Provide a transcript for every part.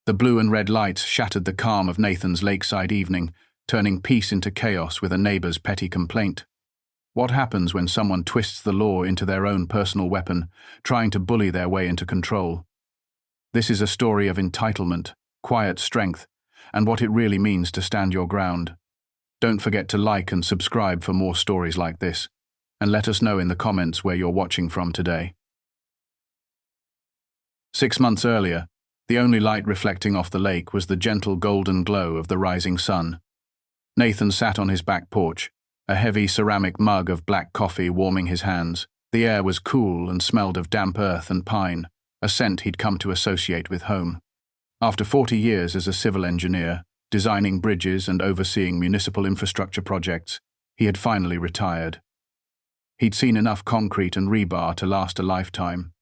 The blue and red lights shattered the calm of Nathan's lakeside evening, turning peace into chaos with a neighbor's petty complaint. What happens when someone twists the law into their own personal weapon, trying to bully their way into control? This is a story of entitlement, quiet strength, and what it really means to stand your ground. Don't forget to like and subscribe for more stories like this, and let us know in the comments where you're watching from today. 6 months earlier, the only light reflecting off the lake was the gentle golden glow of the rising sun. Nathan sat on his back porch, a heavy ceramic mug of black coffee warming his hands. The air was cool and smelled of damp earth and pine, a scent he'd come to associate with home. After 40 years as a civil engineer, designing bridges and overseeing municipal infrastructure projects, he had finally retired. He'd seen enough concrete and rebar to last a lifetime.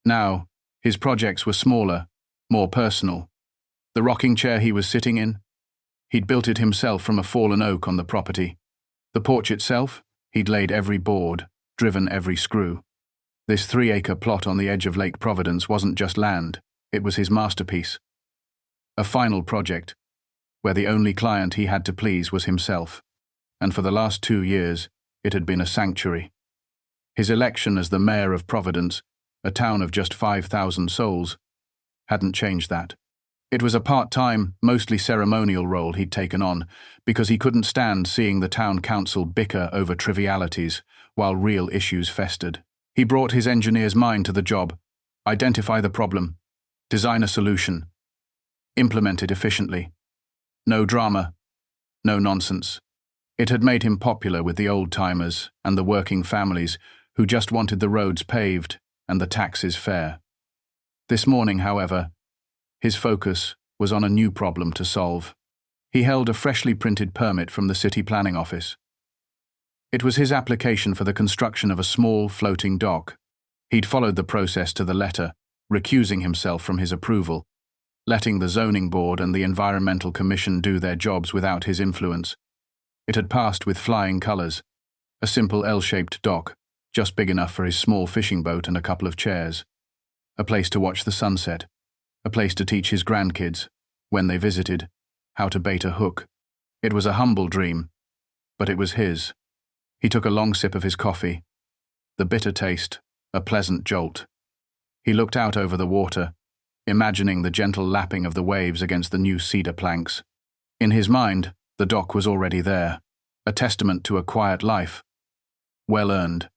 Now, his projects were smaller, more personal. The rocking chair he was sitting in? He'd built it himself from a fallen oak on the property. The porch itself? He'd laid every board, driven every screw. This 3-acre plot on the edge of Lake Providence wasn't just land, it was his masterpiece. A final project, where the only client he had to please was himself. And for the last 2 years, it had been a sanctuary. His election as the mayor of Providence, a town of just 5,000 souls, hadn't changed that. It was a part-time, mostly ceremonial role he'd taken on, because he couldn't stand seeing the town council bicker over trivialities while real issues festered. He brought his engineer's mind to the job, identify the problem, design a solution, implement it efficiently. No drama, no nonsense. It had made him popular with the old-timers and the working families who just wanted the roads paved and the taxes fair. This morning, however, his focus was on a new problem to solve. He held a freshly printed permit from the city planning office. It was his application for the construction of a small, floating dock. He'd followed the process to the letter, recusing himself from his approval, letting the zoning board and the environmental commission do their jobs without his influence. It had passed with flying colors, a simple L-shaped dock, just big enough for his small fishing boat and a couple of chairs. A place to watch the sunset, a place to teach his grandkids, when they visited, how to bait a hook. It was a humble dream, but it was his. He took a long sip of his coffee. The bitter taste, a pleasant jolt. He looked out over the water, imagining the gentle lapping of the waves against the new cedar planks. In his mind, the dock was already there, a testament to a quiet life. Well earned.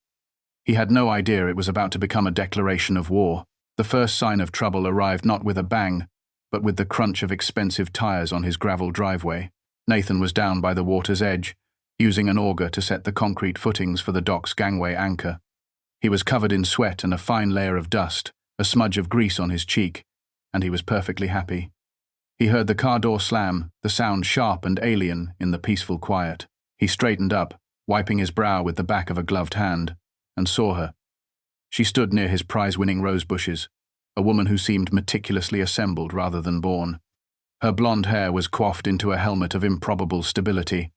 He had no idea it was about to become a declaration of war. The first sign of trouble arrived not with a bang, but with the crunch of expensive tires on his gravel driveway. Nathan was down by the water's edge, using an auger to set the concrete footings for the dock's gangway anchor. He was covered in sweat and a fine layer of dust, a smudge of grease on his cheek, and he was perfectly happy. He heard the car door slam, the sound sharp and alien in the peaceful quiet. He straightened up, wiping his brow with the back of a gloved hand, and saw her. She stood near his prize-winning rose bushes, a woman who seemed meticulously assembled rather than born. Her blonde hair was coiffed into a helmet of improbable stability.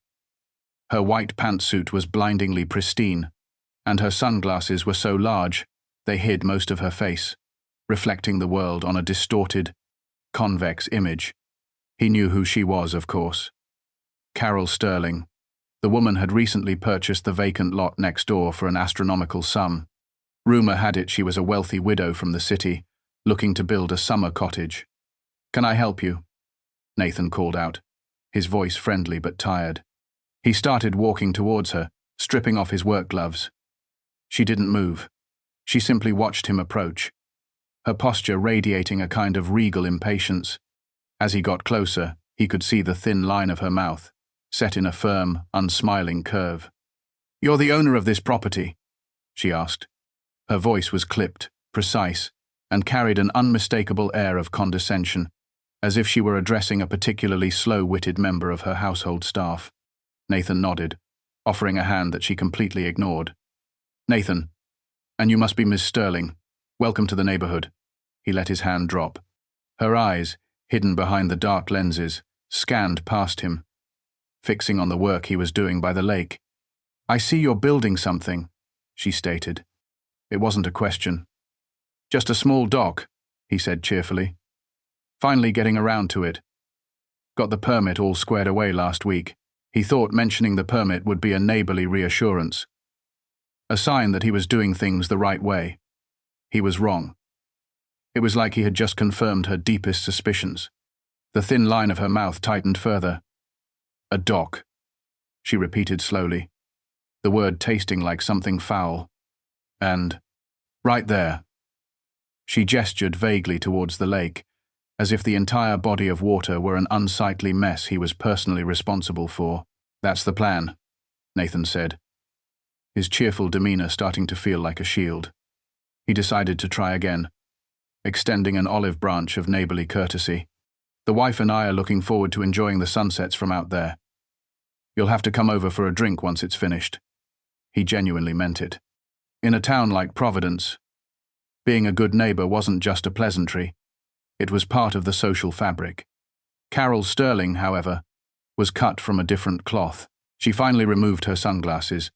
Her white pantsuit was blindingly pristine, and her sunglasses were so large they hid most of her face, reflecting the world on a distorted, convex image. He knew who she was, of course. Carol Sterling. The woman had recently purchased the vacant lot next door for an astronomical sum. Rumor had it she was a wealthy widow from the city, looking to build a summer cottage. "Can I help you?" Nathan called out, his voice friendly but tired. He started walking towards her, stripping off his work gloves. She didn't move. She simply watched him approach, her posture radiating a kind of regal impatience. As he got closer, he could see the thin line of her mouth, set in a firm, unsmiling curve. "You're the owner of this property?" she asked. Her voice was clipped, precise, and carried an unmistakable air of condescension, as if she were addressing a particularly slow-witted member of her household staff. Nathan nodded, offering a hand that she completely ignored. "Nathan, and you must be Miss Sterling. Welcome to the neighborhood." He let his hand drop. Her eyes, hidden behind the dark lenses, scanned past him, fixing on the work he was doing by the lake. "I see you're building something," she stated. It wasn't a question. "Just a small dock," he said cheerfully. Finally getting around to it. Got the permit all squared away last week. He thought mentioning the permit would be a neighborly reassurance. A sign that he was doing things the right way. He was wrong. It was like he had just confirmed her deepest suspicions. The thin line of her mouth tightened further. A dock, she repeated slowly, the word tasting like something foul. And, right there. She gestured vaguely towards the lake, as if the entire body of water were an unsightly mess he was personally responsible for. That's the plan, Nathan said, his cheerful demeanor starting to feel like a shield. He decided to try again, extending an olive branch of neighborly courtesy. The wife and I are looking forward to enjoying the sunsets from out there. You'll have to come over for a drink once it's finished. He genuinely meant it. In a town like Providence, being a good neighbor wasn't just a pleasantry. It was part of the social fabric. Carol Sterling, however, was cut from a different cloth. She finally removed her sunglasses,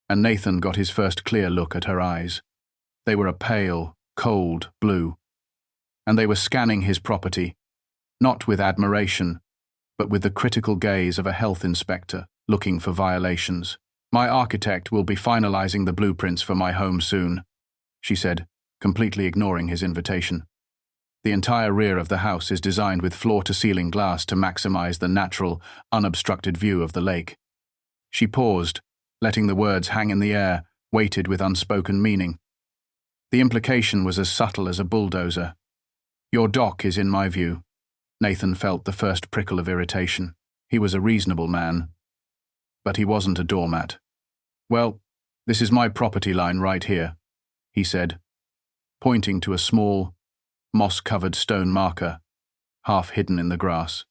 and Nathan got his first clear look at her eyes. They were a pale, cold blue, and they were scanning his property, not with admiration, but with the critical gaze of a health inspector looking for violations. My architect will be finalizing the blueprints for my home soon, she said, completely ignoring his invitation. The entire rear of the house is designed with floor-to-ceiling glass to maximize the natural, unobstructed view of the lake. She paused, letting the words hang in the air, weighted with unspoken meaning. The implication was as subtle as a bulldozer. Your dock is in my view. Nathan felt the first prickle of irritation. He was a reasonable man, but he wasn't a doormat. Well, this is my property line right here, he said, pointing to a small, moss-covered stone marker, half hidden in the grass.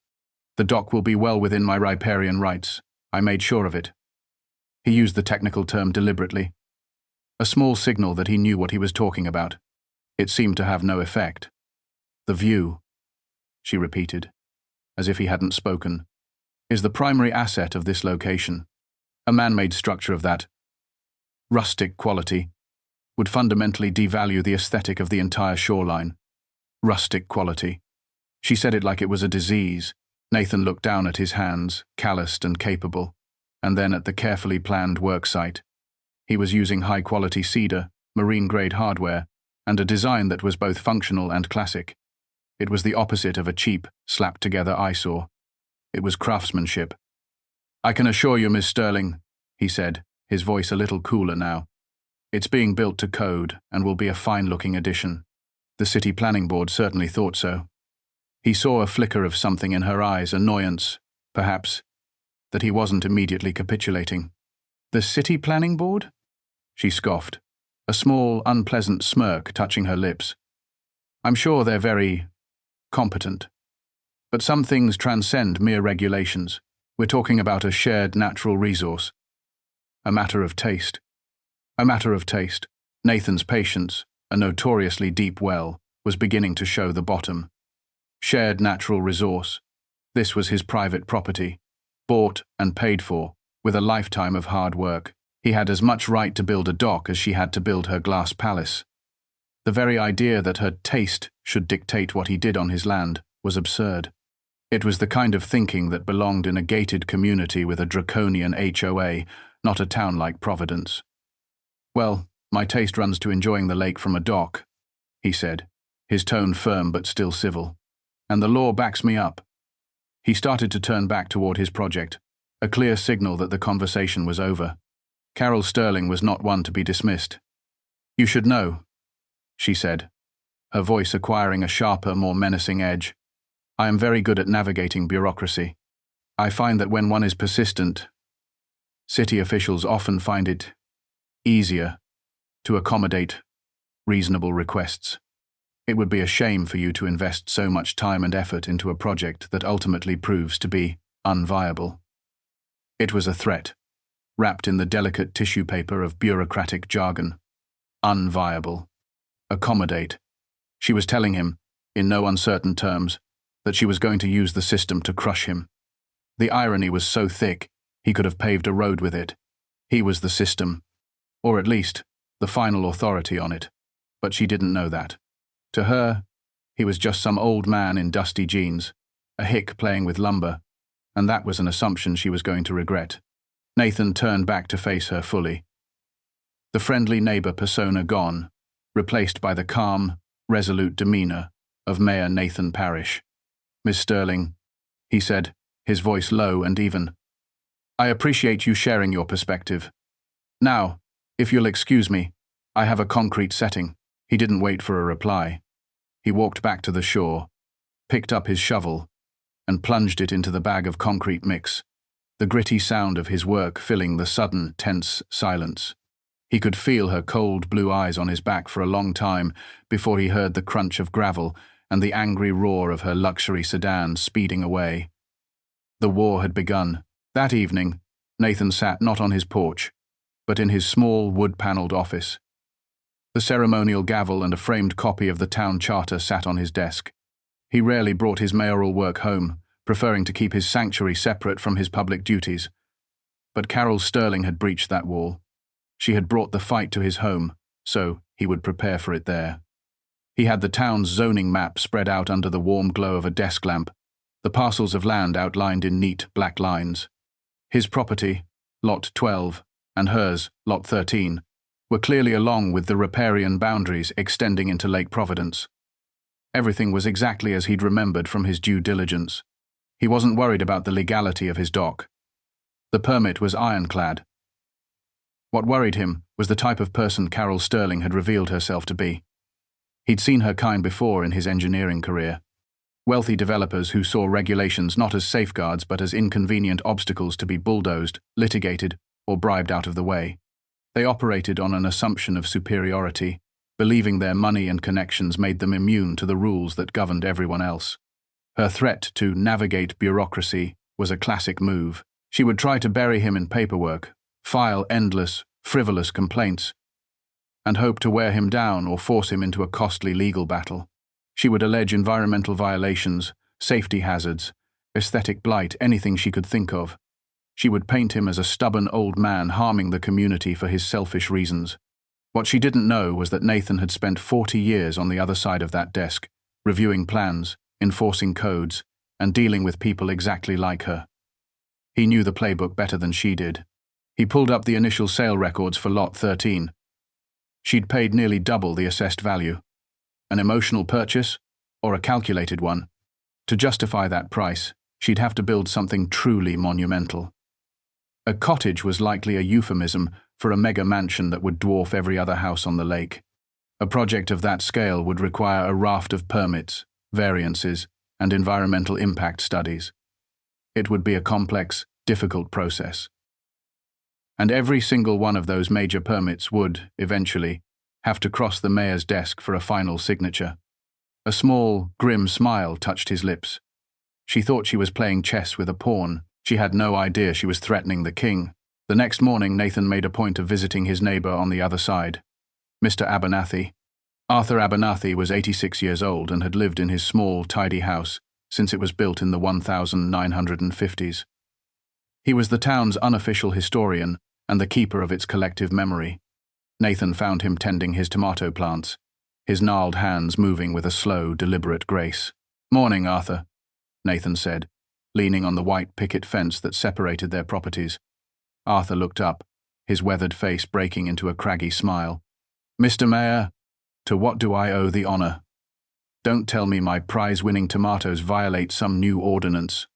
The dock will be well within my riparian rights. I made sure of it. He used the technical term deliberately. A small signal that he knew what he was talking about. It seemed to have no effect. The view, she repeated, as if he hadn't spoken, is the primary asset of this location. A man-made structure of that rustic quality would fundamentally devalue the aesthetic of the entire shoreline. Rustic quality. She said it like it was a disease. Nathan looked down at his hands, calloused and capable, and then at the carefully planned work site. He was using high-quality cedar, marine-grade hardware, and a design that was both functional and classic. It was the opposite of a cheap, slapped-together eyesore. It was craftsmanship. I can assure you, Miss Sterling, he said, his voice a little cooler now. It's being built to code and will be a fine-looking addition. The city planning board certainly thought so. He saw a flicker of something in her eyes, annoyance, perhaps, that he wasn't immediately capitulating. The city planning board? She scoffed, a small, unpleasant smirk touching her lips. I'm sure they're very competent. But some things transcend mere regulations. We're talking about a shared natural resource. A matter of taste. A matter of taste. Nathan's patience, a notoriously deep well, was beginning to show the bottom. Shared natural resource. This was his private property, bought and paid for, with a lifetime of hard work. He had as much right to build a dock as she had to build her glass palace. The very idea that her taste should dictate what he did on his land was absurd. It was the kind of thinking that belonged in a gated community with a draconian HOA, not a town like Providence. Well, my taste runs to enjoying the lake from a dock, he said, his tone firm but still civil. And the law backs me up. He started to turn back toward his project, a clear signal that the conversation was over. Carol Sterling was not one to be dismissed. You should know, she said, her voice acquiring a sharper, more menacing edge. I am very good at navigating bureaucracy. I find that when one is persistent, city officials often find it easier to accommodate reasonable requests. It would be a shame for you to invest so much time and effort into a project that ultimately proves to be unviable. It was a threat, wrapped in the delicate tissue paper of bureaucratic jargon. Unviable. Accommodate. She was telling him, in no uncertain terms, that she was going to use the system to crush him. The irony was so thick, he could have paved a road with it. He was the system, or at least, the final authority on it. But she didn't know that. To her, He was just some old man in dusty jeans, a hick playing with lumber, and that was an assumption she was going to regret. Nathan turned back to face her fully. The friendly neighbor persona gone, replaced by the calm, resolute demeanor of Mayor Nathan Parrish. "Miss Sterling," he said, his voice low and even, "I appreciate you sharing your perspective. Now, if you'll excuse me, I have a concrete setting." He didn't wait for a reply. He walked back to the shore, picked up his shovel, and plunged it into the bag of concrete mix, the gritty sound of his work filling the sudden, tense silence. He could feel her cold blue eyes on his back for a long time before he heard the crunch of gravel and the angry roar of her luxury sedan speeding away. The war had begun. That evening, Nathan sat not on his porch, but in his small wood-paneled office. The ceremonial gavel and a framed copy of the town charter sat on his desk. He rarely brought his mayoral work home, preferring to keep his sanctuary separate from his public duties. But Carol Sterling had breached that wall. She had brought the fight to his home, so he would prepare for it there. He had the town's zoning map spread out under the warm glow of a desk lamp, the parcels of land outlined in neat black lines. His property, Lot 12, and hers, Lot 13, were clearly along with the riparian boundaries extending into Lake Providence. Everything was exactly as he'd remembered from his due diligence. He wasn't worried about the legality of his dock. The permit was ironclad. What worried him was the type of person Carol Sterling had revealed herself to be. He'd seen her kind before in his engineering career. Wealthy developers who saw regulations not as safeguards but as inconvenient obstacles to be bulldozed, litigated, or bribed out of the way. They operated on an assumption of superiority, believing their money and connections made them immune to the rules that governed everyone else. Her threat to navigate bureaucracy was a classic move. She would try to bury him in paperwork, file endless, frivolous complaints, and hope to wear him down or force him into a costly legal battle. She would allege environmental violations, safety hazards, aesthetic blight, anything she could think of. She would paint him as a stubborn old man harming the community for his selfish reasons. What she didn't know was that Nathan had spent 40 years on the other side of that desk, reviewing plans, enforcing codes, and dealing with people exactly like her. He knew the playbook better than she did. He pulled up the initial sale records for Lot 13. She'd paid nearly double the assessed value. An emotional purchase, or a calculated one? To justify that price, she'd have to build something truly monumental. A cottage was likely a euphemism for a mega mansion that would dwarf every other house on the lake. A project of that scale would require a raft of permits, variances, and environmental impact studies. It would be a complex, difficult process. And every single one of those major permits would, eventually, have to cross the mayor's desk for a final signature. A small, grim smile touched his lips. She thought she was playing chess with a pawn. She had no idea she was threatening the king. The next morning, Nathan made a point of visiting his neighbor on the other side, Mr. Abernathy. Arthur Abernathy was 86 years old and had lived in his small, tidy house since it was built in the 1950s. He was the town's unofficial historian and the keeper of its collective memory. Nathan found him tending his tomato plants, his gnarled hands moving with a slow, deliberate grace. "Morning, Arthur," Nathan said, leaning on the white picket fence that separated their properties. Arthur looked up, his weathered face breaking into a craggy smile. "Mr. Mayor, to what do I owe the honor? Don't tell me my prize-winning tomatoes violate some new ordinance."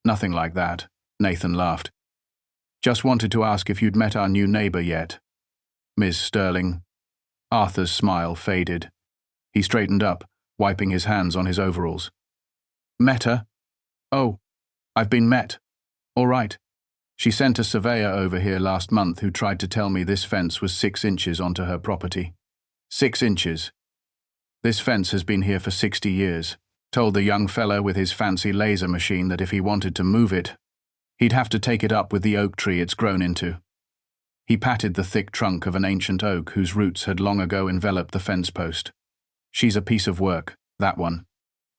"Nothing like that," Nathan laughed. "Just wanted to ask if you'd met our new neighbor yet, Ms. Sterling." Arthur's smile faded. He straightened up, wiping his hands on his overalls. "Met her? Oh, I've been met. All right. She sent a surveyor over here last month who tried to tell me this fence was 6 inches onto her property. 6 inches. This fence has been here for 60 years. Told the young fella with his fancy laser machine that if he wanted to move it, he'd have to take it up with the oak tree it's grown into." He patted the thick trunk of an ancient oak whose roots had long ago enveloped the fence post. "She's a piece of work, that one.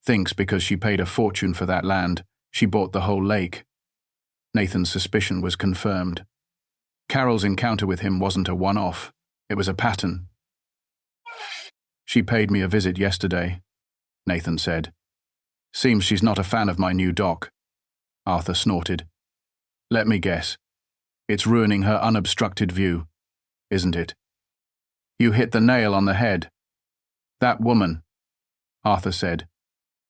Thinks because she paid a fortune for that land, she bought the whole lake." Nathan's suspicion was confirmed. Carol's encounter with him wasn't a one-off. It was a pattern. "She paid me a visit yesterday. Nathan said. Seems she's not a fan of my new dock. Arthur snorted. Let me guess. It's ruining her unobstructed view, isn't it? You hit the nail on the head. That woman, Arthur said,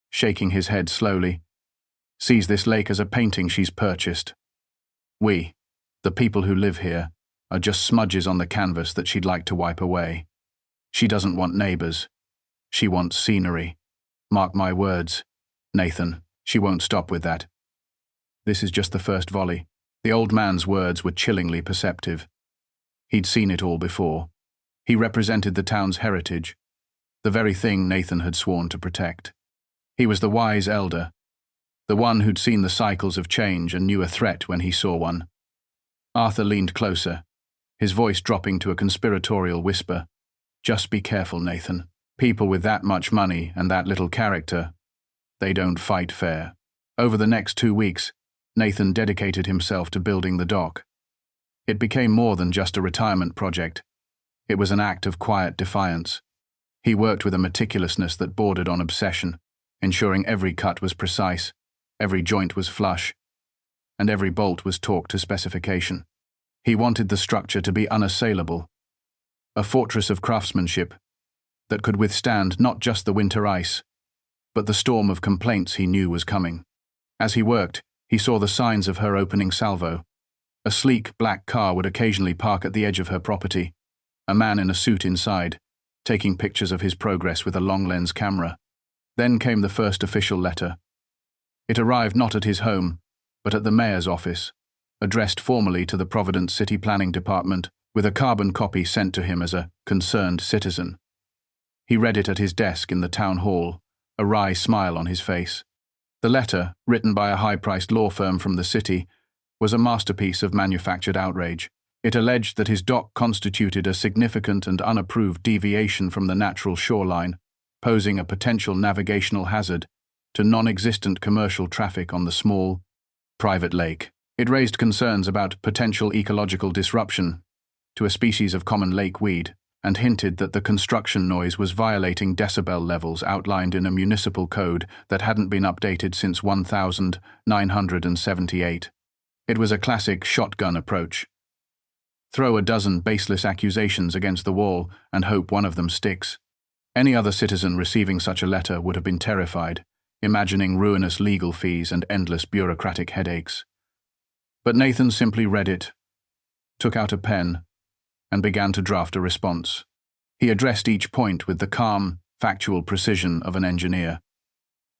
shaking his head slowly, sees this lake as a painting she's purchased. We, the people who live here, are just smudges on the canvas that she'd like to wipe away. She doesn't want neighbors. She wants scenery. Mark my words, Nathan, she won't stop with that. This is just the first volley. The old man's words were chillingly perceptive. He'd seen it all before. He represented the town's heritage, the very thing Nathan had sworn to protect. He was the wise elder, the one who'd seen the cycles of change and knew a threat when he saw one. Arthur leaned closer, his voice dropping to a conspiratorial whisper. Just be careful, Nathan. People with that much money and that little character, they don't fight fair. Over the next 2 weeks, Nathan dedicated himself to building the dock. It became more than just a retirement project. It was an act of quiet defiance. He worked with a meticulousness that bordered on obsession, ensuring every cut was precise, every joint was flush, and every bolt was torqued to specification. He wanted the structure to be unassailable, a fortress of craftsmanship that could withstand not just the winter ice, but the storm of complaints he knew was coming. As he worked, he saw the signs of her opening salvo. A sleek black car would occasionally park at the edge of her property, a man in a suit inside, taking pictures of his progress with a long-lens camera. Then came the first official letter. It arrived not at his home, but at the mayor's office, addressed formally to the Providence City Planning Department, with a carbon copy sent to him as a concerned citizen. He read it at his desk in the town hall, a wry smile on his face. The letter, written by a high-priced law firm from the city, was a masterpiece of manufactured outrage. It alleged that his dock constituted a significant and unapproved deviation from the natural shoreline, posing a potential navigational hazard to non-existent commercial traffic on the small, private lake. It raised concerns about potential ecological disruption to a species of common lake weed, and hinted that the construction noise was violating decibel levels outlined in a municipal code that hadn't been updated since 1978. It was a classic shotgun approach. Throw a dozen baseless accusations against the wall and hope one of them sticks. Any other citizen receiving such a letter would have been terrified, imagining ruinous legal fees and endless bureaucratic headaches. But Nathan simply read it, took out a pen, and began to draft a response. He addressed each point with the calm, factual precision of an engineer.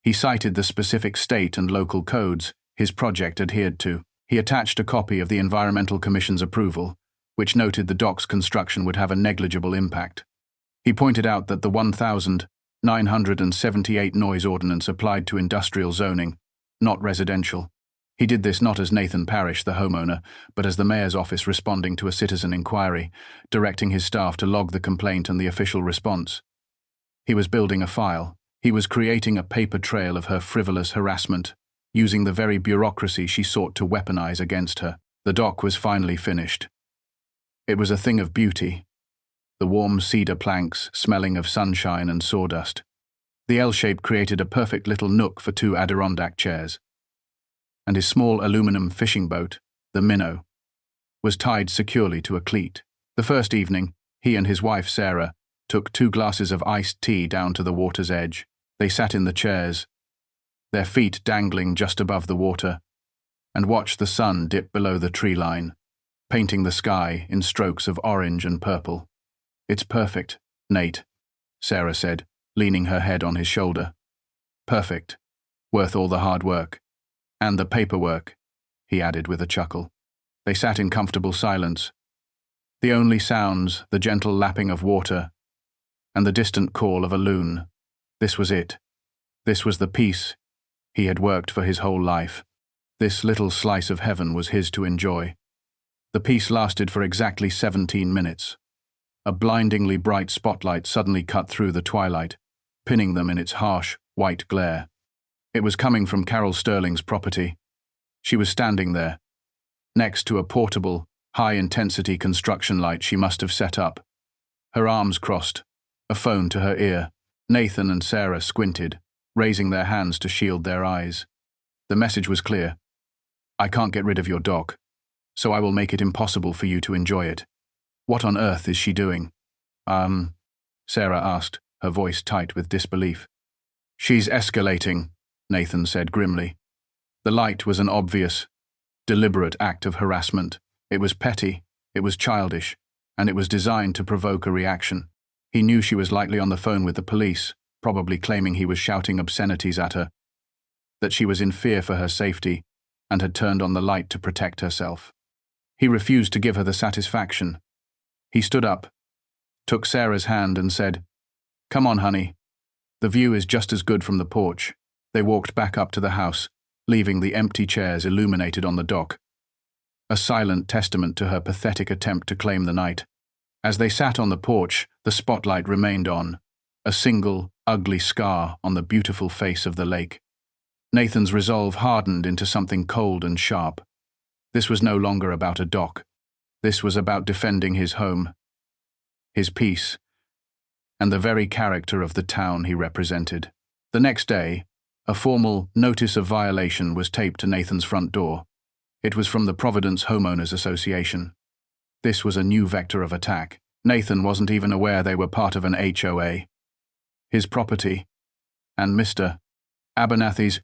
He cited the specific state and local codes his project adhered to. He attached a copy of the Environmental Commission's approval, which noted the dock's construction would have a negligible impact. He pointed out that the 1978 noise ordinance applied to industrial zoning, not residential. He did this not as Nathan Parrish, the homeowner, but as the mayor's office responding to a citizen inquiry, directing his staff to log the complaint and the official response. He was building a file. He was creating a paper trail of her frivolous harassment, using the very bureaucracy she sought to weaponize against her. The dock was finally finished. It was a thing of beauty, the warm cedar planks smelling of sunshine and sawdust. The L-shape created a perfect little nook for 2 Adirondack chairs, and his small aluminum fishing boat, the Minnow, was tied securely to a cleat. The first evening, he and his wife Sarah took 2 glasses of iced tea down to the water's edge. They sat in the chairs, their feet dangling just above the water, and watched the sun dip below the tree line, painting the sky in strokes of orange and purple. It's perfect, Nate, Sarah said, leaning her head on his shoulder. Perfect. Worth all the hard work. And the paperwork, he added with a chuckle. They sat in comfortable silence. The only sounds, the gentle lapping of water, and the distant call of a loon. This was it. This was the peace he had worked for his whole life. This little slice of heaven was his to enjoy. The peace lasted for exactly 17 minutes. A blindingly bright spotlight suddenly cut through the twilight, pinning them in its harsh, white glare. It was coming from Carol Sterling's property. She was standing there, next to a portable, high-intensity construction light she must have set up, her arms crossed, a phone to her ear. Nathan and Sarah squinted, raising their hands to shield their eyes. The message was clear. I can't get rid of your dog, so I will make it impossible for you to enjoy it. What on earth is she doing? Sarah asked, her voice tight with disbelief. She's escalating, Nathan said grimly. The light was an obvious, deliberate act of harassment. It was petty, it was childish, and it was designed to provoke a reaction. He knew she was likely on the phone with the police, probably claiming he was shouting obscenities at her, that she was in fear for her safety, and had turned on the light to protect herself. He refused to give her the satisfaction. He stood up, took Sarah's hand and said, Come on, honey. The view is just as good from the porch. They walked back up to the house, leaving the empty chairs illuminated on the dock, a silent testament to her pathetic attempt to claim the night. As they sat on the porch, the spotlight remained on, a single, ugly scar on the beautiful face of the lake. Nathan's resolve hardened into something cold and sharp. This was no longer about a dock. This was about defending his home, his peace, and the very character of the town he represented. The next day, a formal notice of violation was taped to Nathan's front door. It was from the Providence Homeowners Association. This was a new vector of attack. Nathan wasn't even aware they were part of an HOA. His property, and Mr. Abernathy's,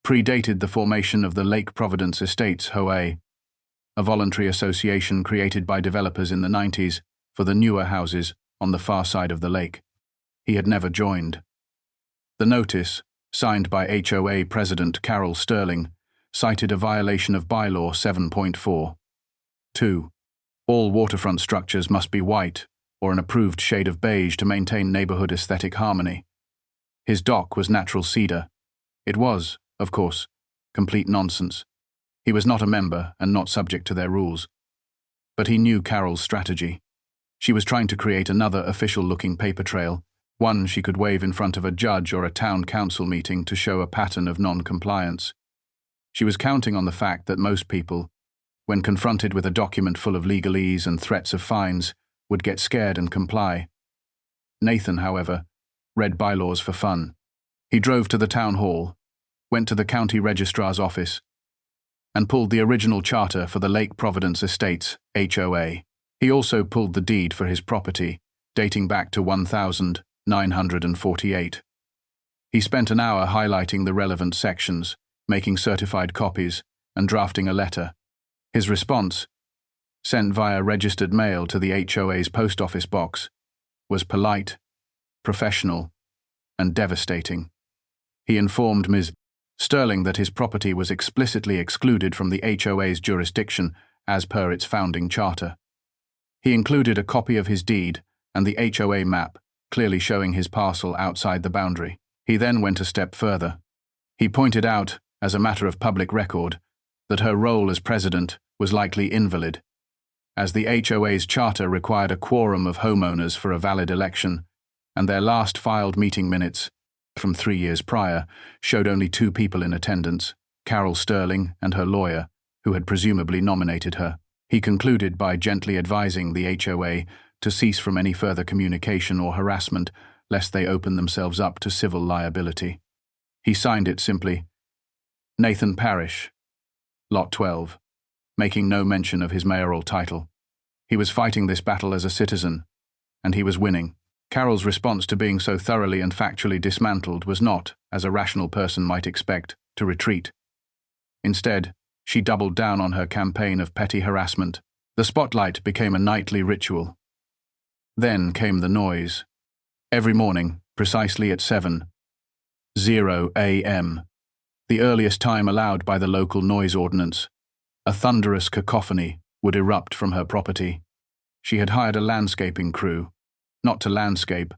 predated the formation of the Lake Providence Estates HOA, a voluntary association created by developers in the 90s for the newer houses on the far side of the lake. He had never joined. The notice, signed by HOA President Carol Sterling, cited a violation of Bylaw 7.4. 2. All waterfront structures must be white or an approved shade of beige to maintain neighborhood aesthetic harmony. His dock was natural cedar. It was, of course, complete nonsense. He was not a member and not subject to their rules. But he knew Carol's strategy. She was trying to create another official-looking paper trail, one she could wave in front of a judge or a town council meeting to show a pattern of non-compliance. She was counting on the fact that most people, when confronted with a document full of legalese and threats of fines, would get scared and comply. Nathan, however, read bylaws for fun. He drove to the town hall, went to the county registrar's office, and pulled the original charter for the Lake Providence Estates, HOA. He also pulled the deed for his property, dating back to 1948. He spent an hour highlighting the relevant sections, making certified copies, and drafting a letter. His response, sent via registered mail to the HOA's post office box, was polite, professional, and devastating. He informed Ms. Sterling that his property was explicitly excluded from the HOA's jurisdiction as per its founding charter. He included a copy of his deed and the HOA map, clearly showing his parcel outside the boundary. He then went a step further. He pointed out, as a matter of public record, that her role as president was likely invalid, as the HOA's charter required a quorum of homeowners for a valid election, and their last filed meeting minutes, from 3 years prior, showed only 2 people in attendance, Carol Sterling and her lawyer, who had presumably nominated her. He concluded by gently advising the HOA to cease from any further communication or harassment, lest they open themselves up to civil liability. He signed it simply, Nathan Parrish, Lot 12, making no mention of his mayoral title. He was fighting this battle as a citizen, and he was winning. Carol's response to being so thoroughly and factually dismantled was not, as a rational person might expect, to retreat. Instead, she doubled down on her campaign of petty harassment. The spotlight became a nightly ritual. Then came the noise. Every morning, precisely at 7:00 a.m., the earliest time allowed by the local noise ordinance, a thunderous cacophony would erupt from her property. She had hired a landscaping crew, not to landscape,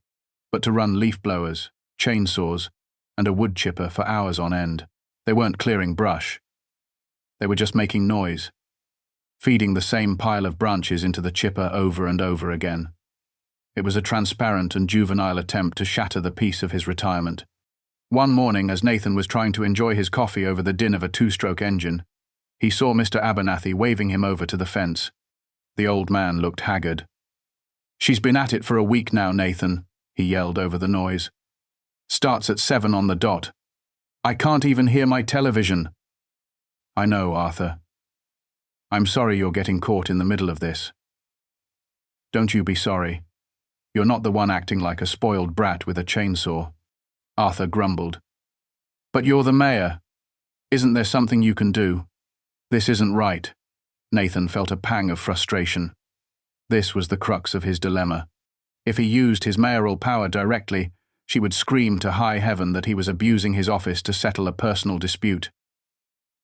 but to run leaf blowers, chainsaws, and a wood chipper for hours on end. They weren't clearing brush. They were just making noise, feeding the same pile of branches into the chipper over and over again. It was a transparent and juvenile attempt to shatter the peace of his retirement. One morning, as Nathan was trying to enjoy his coffee over the din of a 2-stroke engine, he saw Mr. Abernathy waving him over to the fence. The old man looked haggard. "She's been at it for a week now, Nathan," he yelled over the noise. Starts at 7 on the dot. I can't even hear my television. I know, Arthur. I'm sorry you're getting caught in the middle of this. Don't you be sorry. You're not the one acting like a spoiled brat with a chainsaw. Arthur grumbled. But you're the mayor. Isn't there something you can do? This isn't right. Nathan felt a pang of frustration. This was the crux of his dilemma. If he used his mayoral power directly, she would scream to high heaven that he was abusing his office to settle a personal dispute.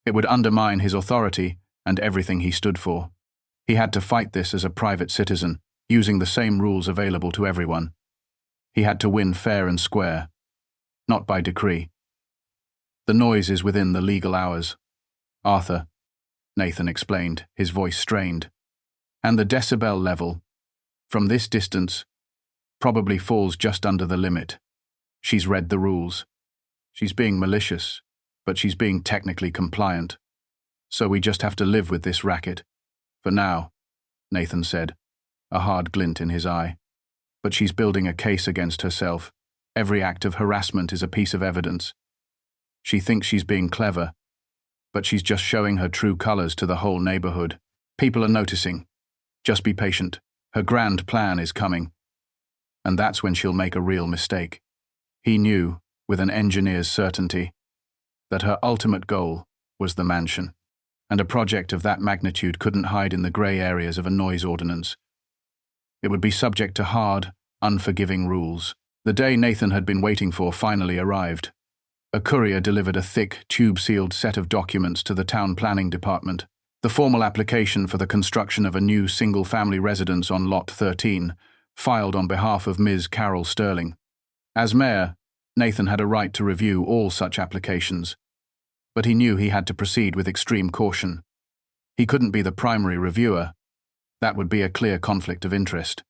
It would undermine his authority and everything he stood for. He had to fight this as a private citizen, using the same rules available to everyone. He had to win fair and square, not by decree. The noise is within the legal hours. Arthur, Nathan explained, his voice strained. And the decibel level, from this distance, probably falls just under the limit. She's read the rules. She's being malicious, but she's being technically compliant. So we just have to live with this racket. For now, Nathan said, a hard glint in his eye. But she's building a case against herself. Every act of harassment is a piece of evidence. She thinks she's being clever, but she's just showing her true colors to the whole neighborhood. People are noticing. Just be patient. Her grand plan is coming. And that's when she'll make a real mistake. He knew, with an engineer's certainty, that her ultimate goal was the mansion, and a project of that magnitude couldn't hide in the grey areas of a noise ordinance. It would be subject to hard, unforgiving rules. The day Nathan had been waiting for finally arrived. A courier delivered a thick, tube-sealed set of documents to the town planning department. The formal application for the construction of a new single-family residence on Lot 13, filed on behalf of Ms. Carol Sterling. As mayor, Nathan had a right to review all such applications, but he knew he had to proceed with extreme caution. He couldn't be the primary reviewer. That would be a clear conflict of interest.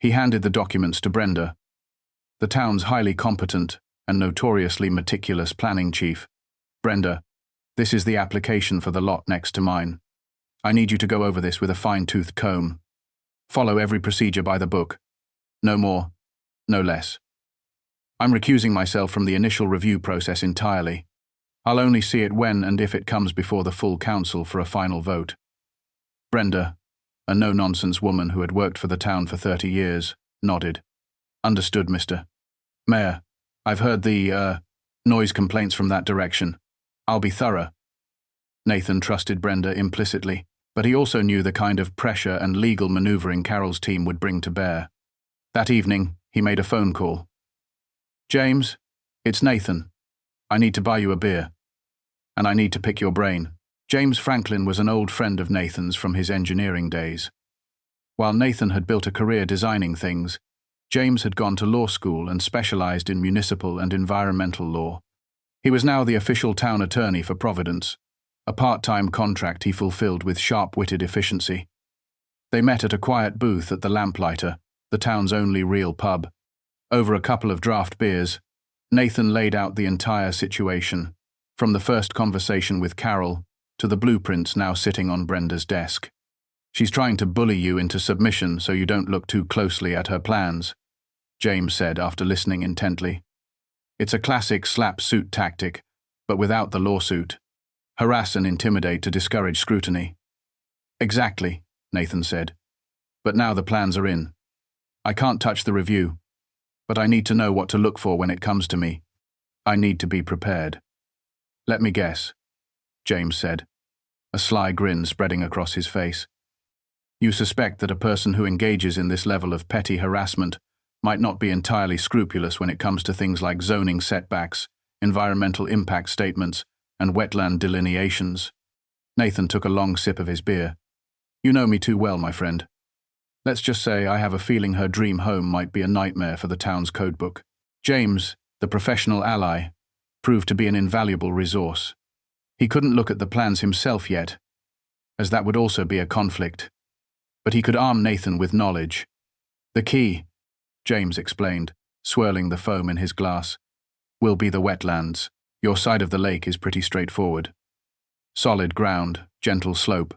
He handed the documents to Brenda, the town's highly competent and notoriously meticulous planning chief. Brenda, this is the application for the lot next to mine. I need you to go over this with a fine-toothed comb. Follow every procedure by the book. No more, no less. I'm recusing myself from the initial review process entirely. I'll only see it when and if it comes before the full council for a final vote. Brenda, a no-nonsense woman who had worked for the town for 30 years, nodded. Understood, Mr. Mayor. I've heard the, noise complaints from that direction. I'll be thorough. Nathan trusted Brenda implicitly, but he also knew the kind of pressure and legal maneuvering Carol's team would bring to bear. That evening, he made a phone call. James, it's Nathan. I need to buy you a beer. And I need to pick your brain. James Franklin was an old friend of Nathan's from his engineering days. While Nathan had built a career designing things, James had gone to law school and specialized in municipal and environmental law. He was now the official town attorney for Providence, a part-time contract he fulfilled with sharp-witted efficiency. They met at a quiet booth at the Lamplighter, the town's only real pub. Over a couple of draft beers, Nathan laid out the entire situation, from the first conversation with Carol to the blueprints now sitting on Brenda's desk. She's trying to bully you into submission so you don't look too closely at her plans, James said after listening intently. It's a classic slap-suit tactic, but without the lawsuit. Harass and intimidate to discourage scrutiny. Exactly, Nathan said. But now the plans are in. I can't touch the review, but I need to know what to look for when it comes to me. I need to be prepared. Let me guess, James said, a sly grin spreading across his face. You suspect that a person who engages in this level of petty harassment might not be entirely scrupulous when it comes to things like zoning setbacks, environmental impact statements, and wetland delineations. Nathan took a long sip of his beer. You know me too well, my friend. Let's just say I have a feeling her dream home might be a nightmare for the town's codebook. James, the professional ally, proved to be an invaluable resource. He couldn't look at the plans himself yet, as that would also be a conflict. But he could arm Nathan with knowledge. The key, James explained, swirling the foam in his glass, will be the wetlands. Your side of the lake is pretty straightforward. Solid ground, gentle slope.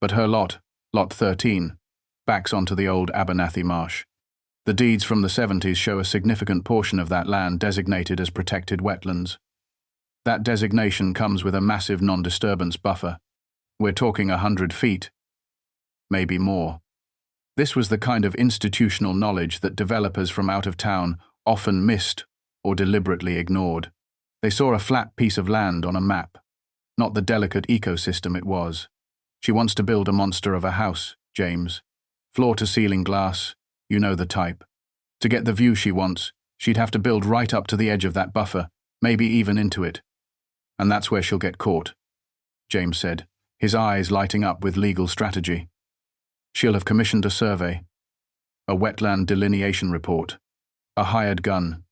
But her lot, Lot 13, backs onto the old Abernathy Marsh. The deeds from the 70s show a significant portion of that land designated as protected wetlands. That designation comes with a massive non-disturbance buffer. We're talking 100 feet, maybe more. This was the kind of institutional knowledge that developers from out of town often missed or deliberately ignored. They saw a flat piece of land on a map, not the delicate ecosystem it was. She wants to build a monster of a house, James. Floor-to-ceiling glass, you know the type. To get the view she wants, she'd have to build right up to the edge of that buffer, maybe even into it. And that's where she'll get caught, James said, his eyes lighting up with legal strategy. She'll have commissioned a survey, a wetland delineation report, a hired gun.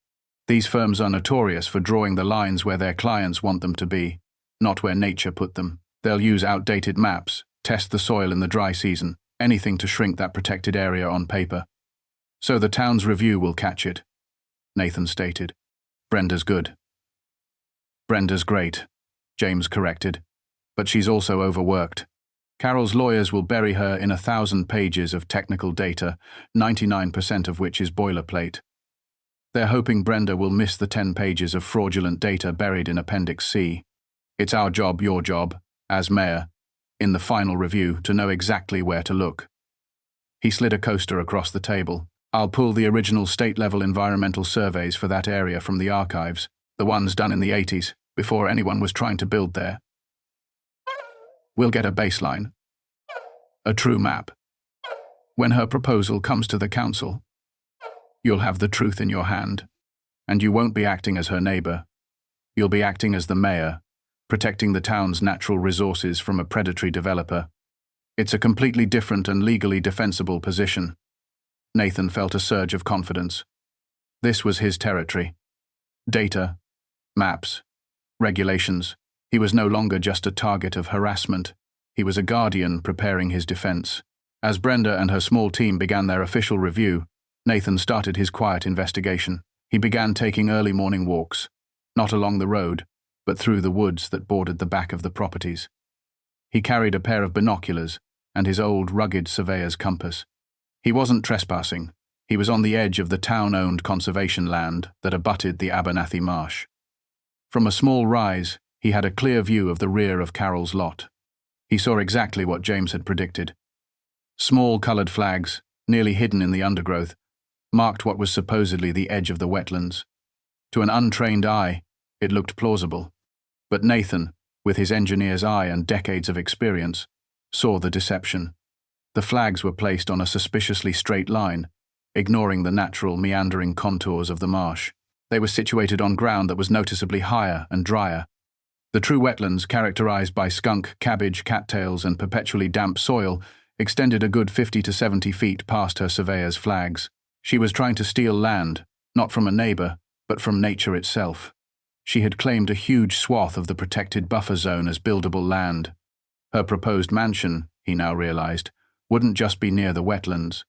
These firms are notorious for drawing the lines where their clients want them to be, not where nature put them. They'll use outdated maps, test the soil in the dry season, anything to shrink that protected area on paper. So the town's review will catch it, Nathan stated. Brenda's good. Brenda's great, James corrected, but she's also overworked. Carol's lawyers will bury her in 1,000 pages of technical data, 99% of which is boilerplate. They're hoping Brenda will miss the 10 pages of fraudulent data buried in Appendix C. It's our job, your job, as mayor, in the final review, to know exactly where to look. He slid a coaster across the table. I'll pull the original state-level environmental surveys for that area from the archives, the ones done in the 80s, before anyone was trying to build there. We'll get a baseline, a true map. When her proposal comes to the council, you'll have the truth in your hand, and you won't be acting as her neighbor. You'll be acting as the mayor, protecting the town's natural resources from a predatory developer. It's a completely different and legally defensible position. Nathan felt a surge of confidence. This was his territory. Data, maps, regulations. He was no longer just a target of harassment. He was a guardian preparing his defense. As Brenda and her small team began their official review, Nathan started his quiet investigation. He began taking early morning walks, not along the road, but through the woods that bordered the back of the properties. He carried a pair of binoculars and his old, rugged surveyor's compass. He wasn't trespassing. He was on the edge of the town-owned conservation land that abutted the Abernathy Marsh. From a small rise, he had a clear view of the rear of Carol's lot. He saw exactly what James had predicted. Small coloured flags, nearly hidden in the undergrowth, marked what was supposedly the edge of the wetlands. To an untrained eye, it looked plausible. But Nathan, with his engineer's eye and decades of experience, saw the deception. The flags were placed on a suspiciously straight line, ignoring the natural meandering contours of the marsh. They were situated on ground that was noticeably higher and drier. The true wetlands, characterized by skunk, cabbage, cattails, and perpetually damp soil, extended a good 50 to 70 feet past her surveyor's flags. She was trying to steal land, not from a neighbor, but from nature itself. She had claimed a huge swath of the protected buffer zone as buildable land. Her proposed mansion, he now realized, wouldn't just be near the wetlands.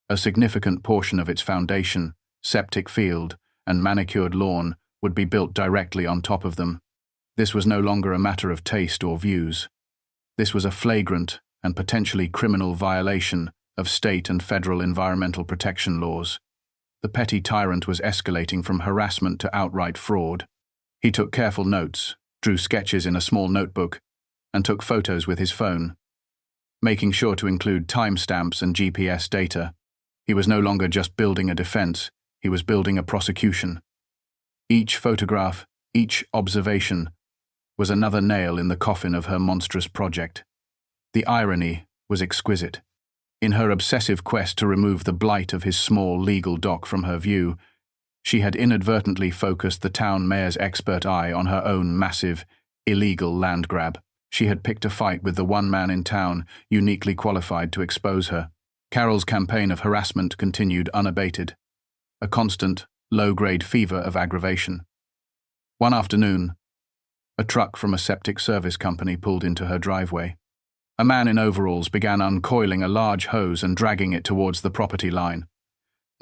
A significant portion of its foundation, septic field, and manicured lawn would be built directly on top of them. This was no longer a matter of taste or views. This was a flagrant and potentially criminal violation of state and federal environmental protection laws. The petty tyrant was escalating from harassment to outright fraud. He took careful notes, drew sketches in a small notebook, and took photos with his phone, making sure to include timestamps and GPS data. He was no longer just building a defense, he was building a prosecution. Each photograph, each observation, was another nail in the coffin of her monstrous project. The irony was exquisite. In her obsessive quest to remove the blight of his small legal dock from her view, she had inadvertently focused the town mayor's expert eye on her own massive, illegal land grab. She had picked a fight with the one man in town uniquely qualified to expose her. Carol's campaign of harassment continued unabated, a constant, low-grade fever of aggravation. One afternoon, a truck from a septic service company pulled into her driveway. A man in overalls began uncoiling a large hose and dragging it towards the property line.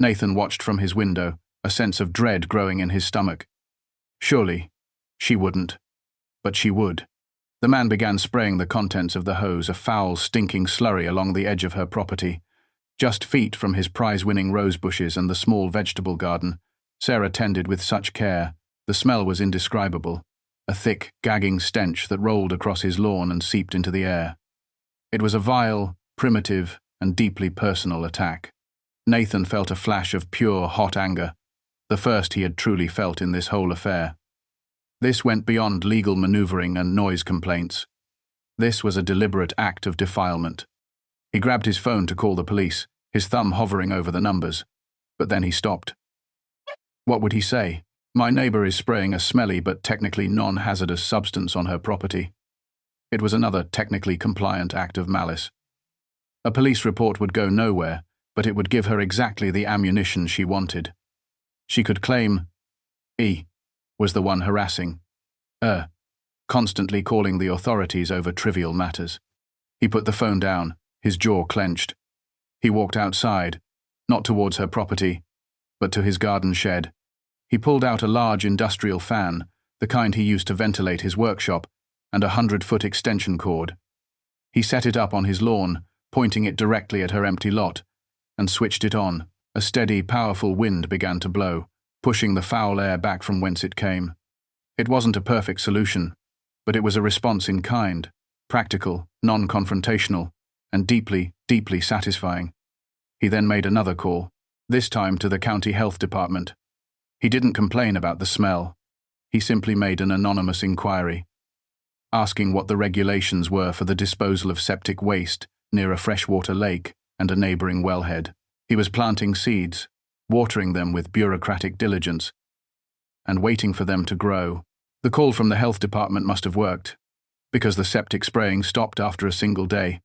Nathan watched from his window, a sense of dread growing in his stomach. Surely, she wouldn't. But she would. The man began spraying the contents of the hose, a foul, stinking slurry along the edge of her property. Just feet from his prize-winning rose bushes and the small vegetable garden, Sarah tended with such care. The smell was indescribable, a thick, gagging stench that rolled across his lawn and seeped into the air. It was a vile, primitive, and deeply personal attack. Nathan felt a flash of pure, hot anger, the first he had truly felt in this whole affair. This went beyond legal maneuvering and noise complaints. This was a deliberate act of defilement. He grabbed his phone to call the police, his thumb hovering over the numbers, but then he stopped. What would he say? My neighbor is spraying a smelly but technically non-hazardous substance on her property. It was another technically compliant act of malice. A police report would go nowhere, but it would give her exactly the ammunition she wanted. She could claim E was the one harassing constantly calling the authorities over trivial matters. He put the phone down, his jaw clenched. He walked outside, not towards her property, but to his garden shed. He pulled out a large industrial fan, the kind he used to ventilate his workshop, and a 100-foot extension cord. He set it up on his lawn, pointing it directly at her empty lot, and switched it on. A steady, powerful wind began to blow, pushing the foul air back from whence it came. It wasn't a perfect solution, but it was a response in kind, practical, non-confrontational, and deeply, deeply satisfying. He then made another call, this time to the county health department. He didn't complain about the smell. He simply made an anonymous inquiry, asking what the regulations were for the disposal of septic waste near a freshwater lake and a neighboring wellhead. He was planting seeds, watering them with bureaucratic diligence, and waiting for them to grow. The call from the health department must have worked, because the septic spraying stopped after a single day.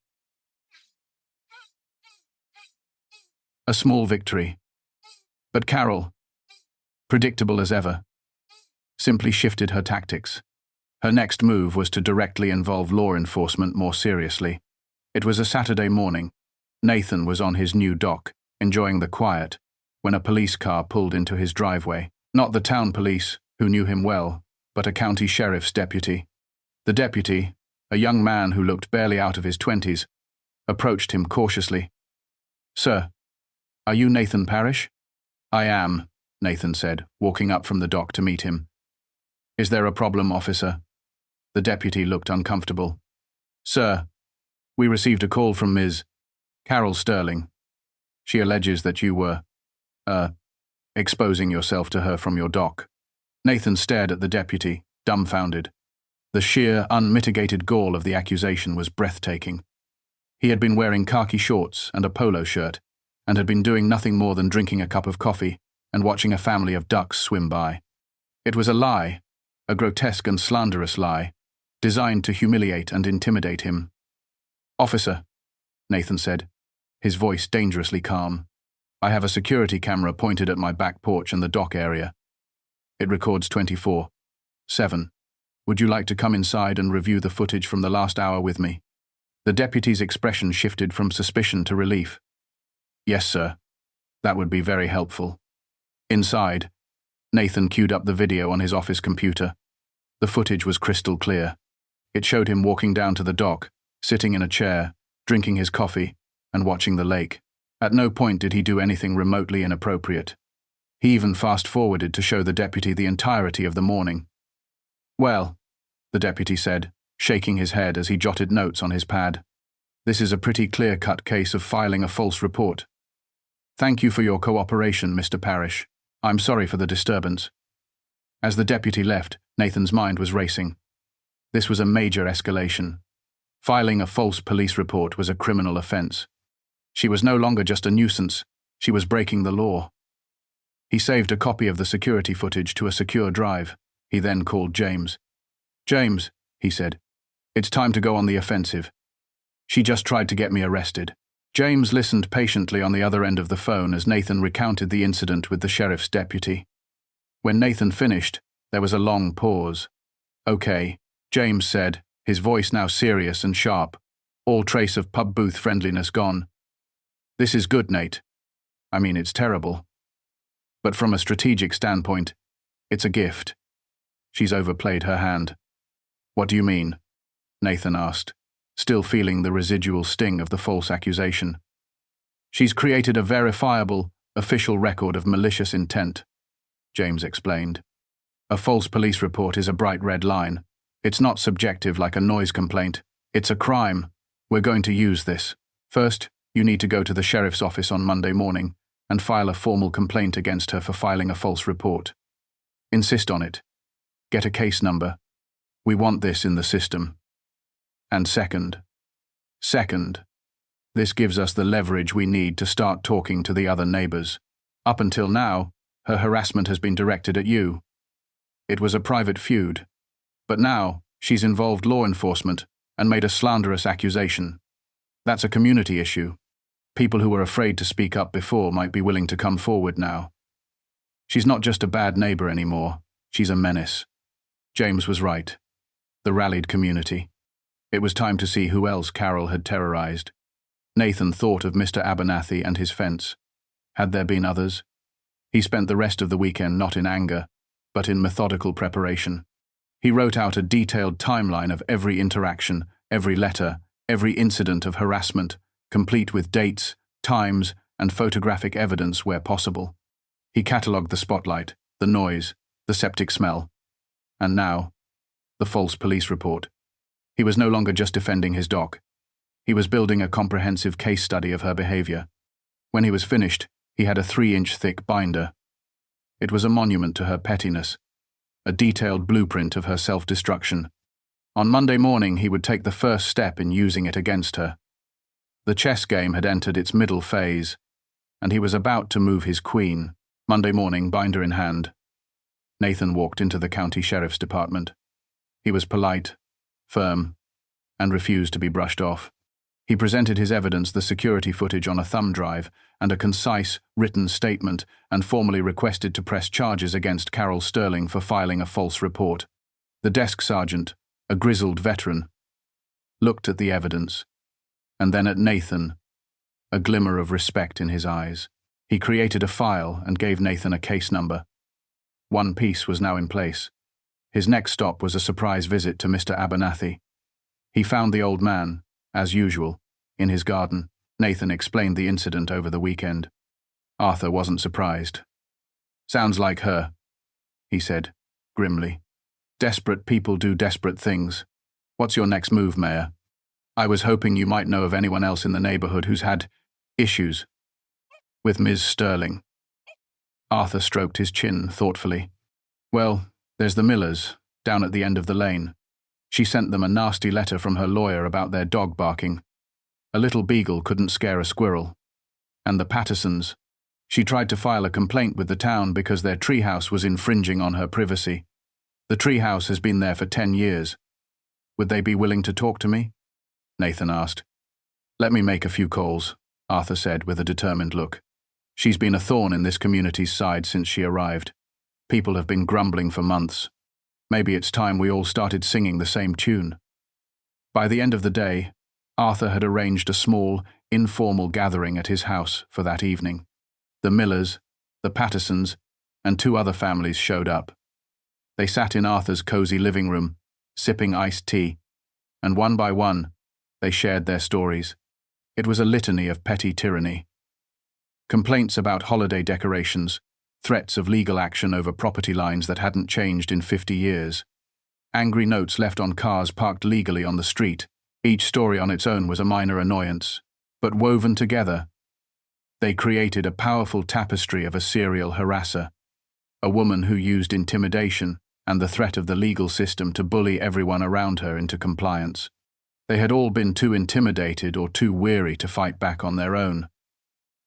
A small victory. But Carol, predictable as ever, simply shifted her tactics. Her next move was to directly involve law enforcement more seriously. It was a Saturday morning. Nathan was on his new dock, enjoying the quiet, when a police car pulled into his driveway. Not the town police, who knew him well, but a county sheriff's deputy. The deputy, a young man who looked barely out of his 20s, approached him cautiously. "Sir, are you Nathan Parrish?" "I am," Nathan said, walking up from the dock to meet him. "Is there a problem, officer?" The deputy looked uncomfortable. "Sir, we received a call from Ms. Carol Sterling. She alleges that you were, exposing yourself to her from your dock." Nathan stared at the deputy, dumbfounded. The sheer, unmitigated gall of the accusation was breathtaking. He had been wearing khaki shorts and a polo shirt, and had been doing nothing more than drinking a cup of coffee and watching a family of ducks swim by. It was a lie, a grotesque and slanderous lie, designed to humiliate and intimidate him. "Officer," Nathan said, his voice dangerously calm, "I have a security camera pointed at my back porch and the dock area. It records 24/7. Would you like to come inside and review the footage from the last hour with me?" The deputy's expression shifted from suspicion to relief. "Yes, sir. That would be very helpful." Inside, Nathan queued up the video on his office computer. The footage was crystal clear. It showed him walking down to the dock, sitting in a chair, drinking his coffee, and watching the lake. At no point did he do anything remotely inappropriate. He even fast-forwarded to show the deputy the entirety of the morning. "Well," the deputy said, shaking his head as he jotted notes on his pad, "this is a pretty clear-cut case of filing a false report. Thank you for your cooperation, Mr. Parrish. I'm sorry for the disturbance." As the deputy left, Nathan's mind was racing. This was a major escalation. Filing a false police report was a criminal offense. She was no longer just a nuisance, she was breaking the law. He saved a copy of the security footage to a secure drive. He then called James. "James," he said, "it's time to go on the offensive. She just tried to get me arrested." James listened patiently on the other end of the phone as Nathan recounted the incident with the sheriff's deputy. When Nathan finished, there was a long pause. "Okay," James said, his voice now serious and sharp, all trace of pub booth friendliness gone. "This is good, Nate. I mean, it's terrible. But from a strategic standpoint, it's a gift. She's overplayed her hand." "What do you mean?" Nathan asked, still feeling the residual sting of the false accusation. She's created a verifiable, official record of malicious intent, James explained. A false police report is a bright red line. It's not subjective like a noise complaint. It's a crime. We're going to use this. First, you need to go to the sheriff's office on Monday morning and file a formal complaint against her for filing a false report. Insist on it. Get a case number. We want this in the system. And second, this gives us the leverage we need to start talking to the other neighbors. Up until now, her harassment has been directed at you. It was a private feud. But now, she's involved law enforcement and made a slanderous accusation. That's a community issue. People who were afraid to speak up before might be willing to come forward now. She's not just a bad neighbor anymore. She's a menace. James was right. The rallied community. It was time to see who else Carol had terrorized. Nathan thought of Mr. Abernathy and his fence. Had there been others? He spent the rest of the weekend not in anger, but in methodical preparation. He wrote out a detailed timeline of every interaction, every letter, every incident of harassment, complete with dates, times, and photographic evidence where possible. He catalogued the spotlight, the noise, the septic smell. And now, the false police report. He was no longer just defending his doc. He was building a comprehensive case study of her behavior. When he was finished, he had a 3-inch thick binder. It was a monument to her pettiness, a detailed blueprint of her self-destruction. On Monday morning, he would take the first step in using it against her. The chess game had entered its middle phase, and he was about to move his queen. Monday morning, binder in hand. Nathan walked into the county sheriff's department. He was polite, firm, and refused to be brushed off. He presented his evidence, the security footage on a thumb drive, and a concise, written statement, and formally requested to press charges against Carol Sterling for filing a false report. The desk sergeant, a grizzled veteran, looked at the evidence, and then at Nathan, a glimmer of respect in his eyes. He created a file and gave Nathan a case number. One piece was now in place. His next stop was a surprise visit to Mr. Abernathy. He found the old man, as usual, in his garden. Nathan explained the incident over the weekend. Arthur wasn't surprised. "Sounds like her," he said, grimly. "Desperate people do desperate things. What's your next move, Mayor? I was hoping you might know of anyone else in the neighborhood who's had issues with Ms. Sterling." Arthur stroked his chin thoughtfully. "Well, there's the Millers, down at the end of the lane. She sent them a nasty letter from her lawyer about their dog barking. A little beagle couldn't scare a squirrel. And the Pattersons. She tried to file a complaint with the town because their treehouse was infringing on her privacy. The treehouse has been there for 10 years. Would they be willing to talk to me?" Nathan asked. "Let me make a few calls," Arthur said with a determined look. "She's been a thorn in this community's side since she arrived. People have been grumbling for months. Maybe it's time we all started singing the same tune." By the end of the day, Arthur had arranged a small, informal gathering at his house for that evening. The Millers, the Pattersons, and 2 other families showed up. They sat in Arthur's cozy living room, sipping iced tea, and one by one, they shared their stories. It was a litany of petty tyranny. Complaints about holiday decorations, threats of legal action over property lines that hadn't changed in 50 years. Angry notes left on cars parked legally on the street. Each story on its own was a minor annoyance, but woven together, they created a powerful tapestry of a serial harasser, a woman who used intimidation and the threat of the legal system to bully everyone around her into compliance. They had all been too intimidated or too weary to fight back on their own.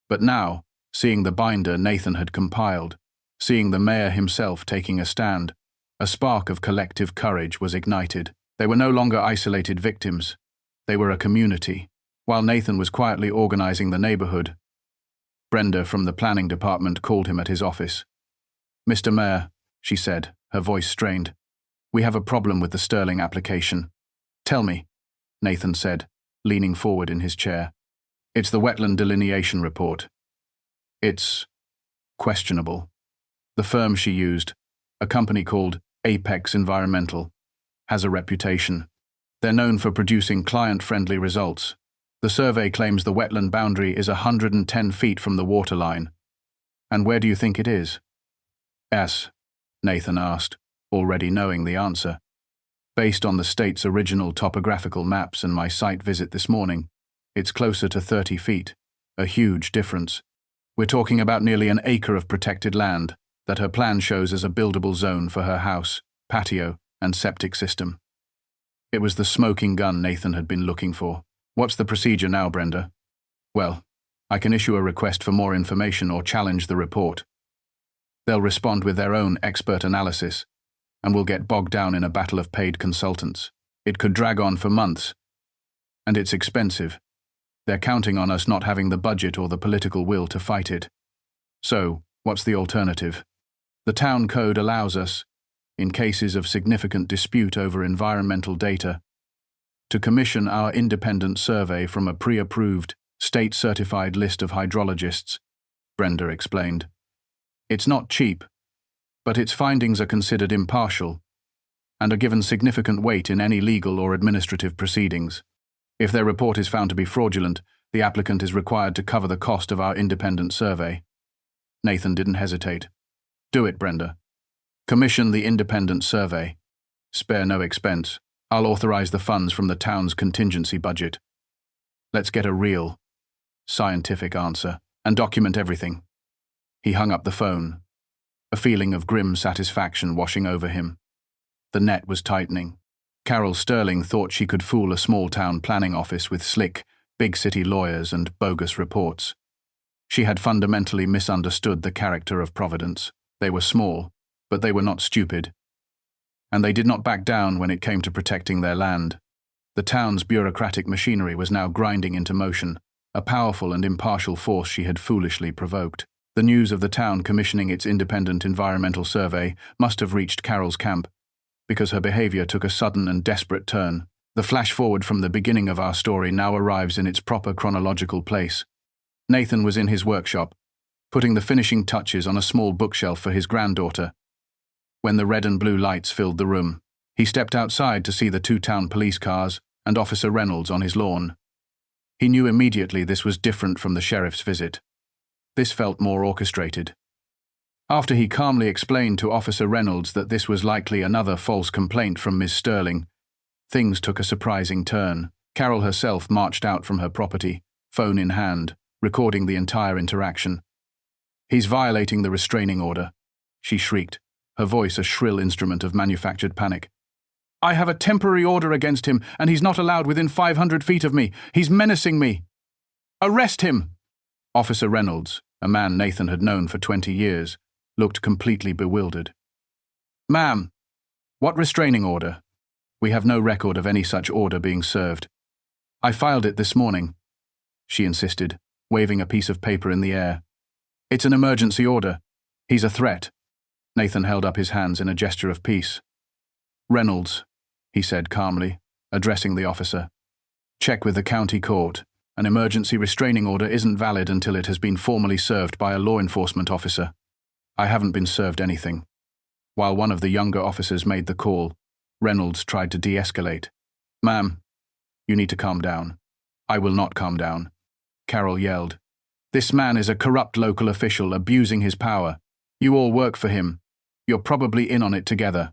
But now, seeing the binder Nathan had compiled, seeing the mayor himself taking a stand, a spark of collective courage was ignited. They were no longer isolated victims. They were a community. While Nathan was quietly organizing the neighborhood, Brenda from the planning department called him at his office. "Mr. Mayor," she said, her voice strained, "we have a problem with the Sterling application." "Tell me," Nathan said, leaning forward in his chair. "It's the wetland delineation report. It's questionable. The firm she used, a company called Apex Environmental, has a reputation. They're known for producing client-friendly results, The survey claims the wetland boundary is 110 feet from the waterline. And where do you think it is? Yes, Nathan asked, already knowing the answer. Based on the state's original topographical maps and my site visit this morning, it's closer to 30 feet, a huge difference. We're talking about nearly an acre of protected land that her plan shows as a buildable zone for her house, patio, and septic system. It was the smoking gun Nathan had been looking for. What's the procedure now, Brenda? Well, I can issue a request for more information or challenge the report. They'll respond with their own expert analysis, and we'll get bogged down in a battle of paid consultants. It could drag on for months, and it's expensive. They're counting on us not having the budget or the political will to fight it. So, what's the alternative? The town code allows us, in cases of significant dispute over environmental data, to commission our independent survey from a pre-approved, state-certified list of hydrologists, Brenda explained. It's not cheap, but its findings are considered impartial and are given significant weight in any legal or administrative proceedings. If their report is found to be fraudulent, the applicant is required to cover the cost of our independent survey. Nathan didn't hesitate. Do it, Brenda. Commission the independent survey. Spare no expense. I'll authorize the funds from the town's contingency budget. Let's get a real, scientific answer and document everything. He hung up the phone, a feeling of grim satisfaction washing over him. The net was tightening. Carol Sterling thought she could fool a small-town planning office with slick, big-city lawyers and bogus reports. She had fundamentally misunderstood the character of Providence. They were small, but they were not stupid. And they did not back down when it came to protecting their land. The town's bureaucratic machinery was now grinding into motion, a powerful and impartial force she had foolishly provoked. The news of the town commissioning its independent environmental survey must have reached Carol's camp, because her behavior took a sudden and desperate turn. The flash-forward from the beginning of our story now arrives in its proper chronological place. Nathan was in his workshop, putting the finishing touches on a small bookshelf for his granddaughter, when the red and blue lights filled the room. He stepped outside to see the 2 town police cars and Officer Reynolds on his lawn. He knew immediately this was different from the sheriff's visit. This felt more orchestrated. After he calmly explained to Officer Reynolds that this was likely another false complaint from Miss Sterling, things took a surprising turn. Carol herself marched out from her property, phone in hand, recording the entire interaction. "He's violating the restraining order," she shrieked, her voice a shrill instrument of manufactured panic. "I have a temporary order against him, and he's not allowed within 500 feet of me. He's menacing me. Arrest him!" Officer Reynolds, a man Nathan had known for 20 years, looked completely bewildered. "Ma'am, what restraining order? We have no record of any such order being served. I filed it this morning," she insisted, waving a piece of paper in the air. "It's an emergency order. He's a threat." Nathan held up his hands in a gesture of peace. "Reynolds," he said calmly, addressing the officer, "check with the county court. An emergency restraining order isn't valid until it has been formally served by a law enforcement officer. I haven't been served anything." While one of the younger officers made the call, Reynolds tried to de-escalate. "Ma'am, you need to calm down." "I will not calm down," Carol yelled. "This man is a corrupt local official abusing his power. You all work for him. You're probably in on it together."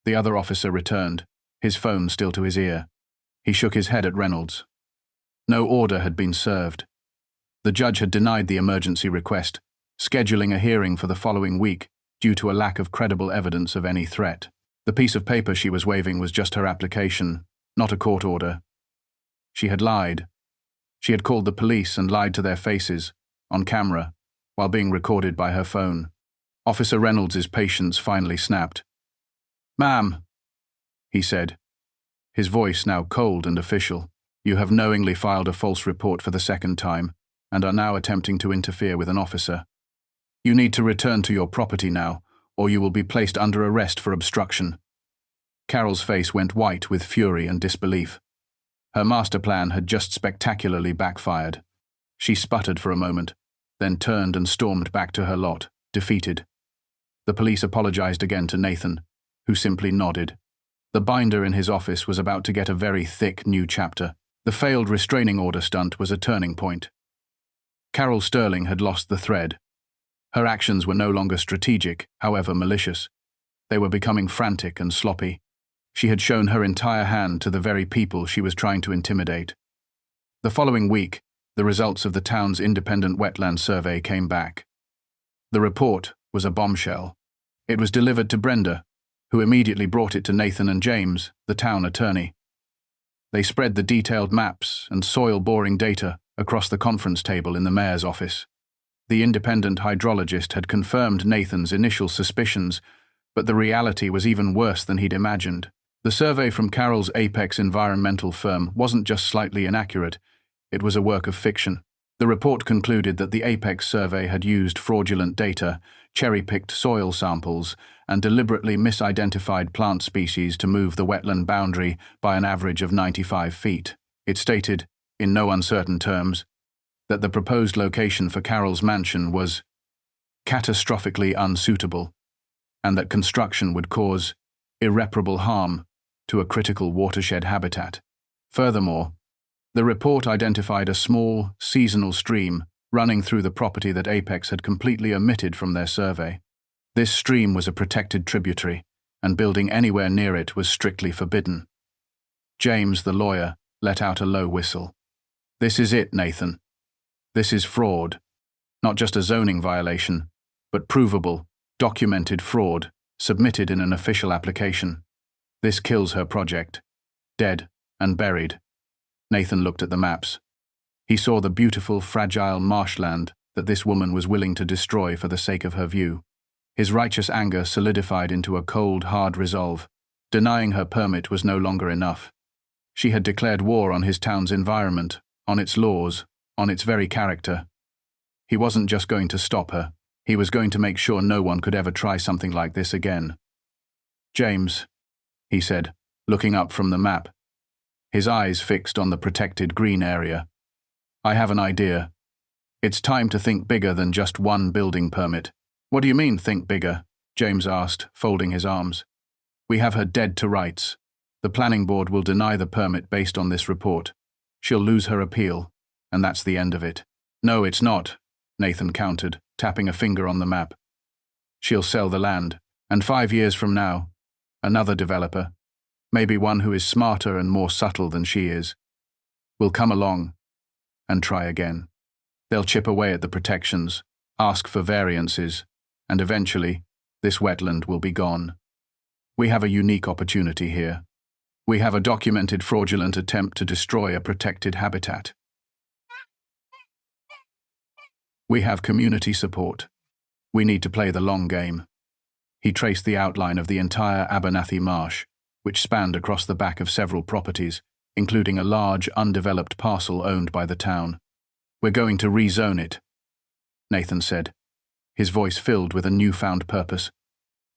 The other officer returned, his phone still to his ear. He shook his head at Reynolds. No order had been served. The judge had denied the emergency request, scheduling a hearing for the following week due to a lack of credible evidence of any threat. The piece of paper she was waving was just her application, not a court order. She had lied. She had called the police and lied to their faces, on camera, while being recorded by her phone. Officer Reynolds' patience finally snapped. "Ma'am," he said, his voice now cold and official, "you have knowingly filed a false report for the second time and are now attempting to interfere with an officer. You need to return to your property now, or you will be placed under arrest for obstruction." Carol's face went white with fury and disbelief. Her master plan had just spectacularly backfired. She sputtered for a moment, then turned and stormed back to her lot, defeated. The police apologized again to Nathan, who simply nodded. The binder in his office was about to get a very thick new chapter. The failed restraining order stunt was a turning point. Carol Sterling had lost the thread. Her actions were no longer strategic, however malicious. They were becoming frantic and sloppy. She had shown her entire hand to the very people she was trying to intimidate. The following week, the results of the town's independent wetland survey came back. The report was a bombshell. It was delivered to Brenda, who immediately brought it to Nathan and James, the town attorney. They spread the detailed maps and soil-boring data across the conference table in the mayor's office. The independent hydrologist had confirmed Nathan's initial suspicions, but the reality was even worse than he'd imagined. The survey from Carol's Apex environmental firm wasn't just slightly inaccurate, it was a work of fiction. The report concluded that the Apex survey had used fraudulent data, cherry-picked soil samples, and deliberately misidentified plant species to move the wetland boundary by an average of 95 feet. It stated, in no uncertain terms, that the proposed location for Carol's mansion was catastrophically unsuitable, and that construction would cause irreparable harm to a critical watershed habitat. Furthermore, the report identified a small, seasonal stream running through the property that Apex had completely omitted from their survey. This stream was a protected tributary, and building anywhere near it was strictly forbidden. James, the lawyer, let out a low whistle. "This is it, Nathan. This is fraud. Not just a zoning violation, but provable, documented fraud, submitted in an official application. This kills her project. Dead and buried." Nathan looked at the maps. He saw the beautiful, fragile marshland that this woman was willing to destroy for the sake of her view. His righteous anger solidified into a cold, hard resolve. Denying her permit was no longer enough. She had declared war on his town's environment, on its laws, on its very character. He wasn't just going to stop her. He was going to make sure no one could ever try something like this again. "James," he said, looking up from the map, his eyes fixed on the protected green area. "I have an idea. It's time to think bigger than just one building permit." "What do you mean, think bigger?" James asked, folding his arms. "We have her dead to rights. The planning board will deny the permit based on this report. She'll lose her appeal, and that's the end of it." "No, it's not," Nathan countered, tapping a finger on the map. "She'll sell the land, and 5 years from now, another developer, maybe one who is smarter and more subtle than she is, will come along and try again. They'll chip away at the protections, ask for variances, and eventually, this wetland will be gone. We have a unique opportunity here. We have a documented fraudulent attempt to destroy a protected habitat. We have community support. We need to play the long game." He traced the outline of the entire Abernathy Marsh, which spanned across the back of several properties, including a large, undeveloped parcel owned by the town. "We're going to rezone it," Nathan said, his voice filled with a newfound purpose.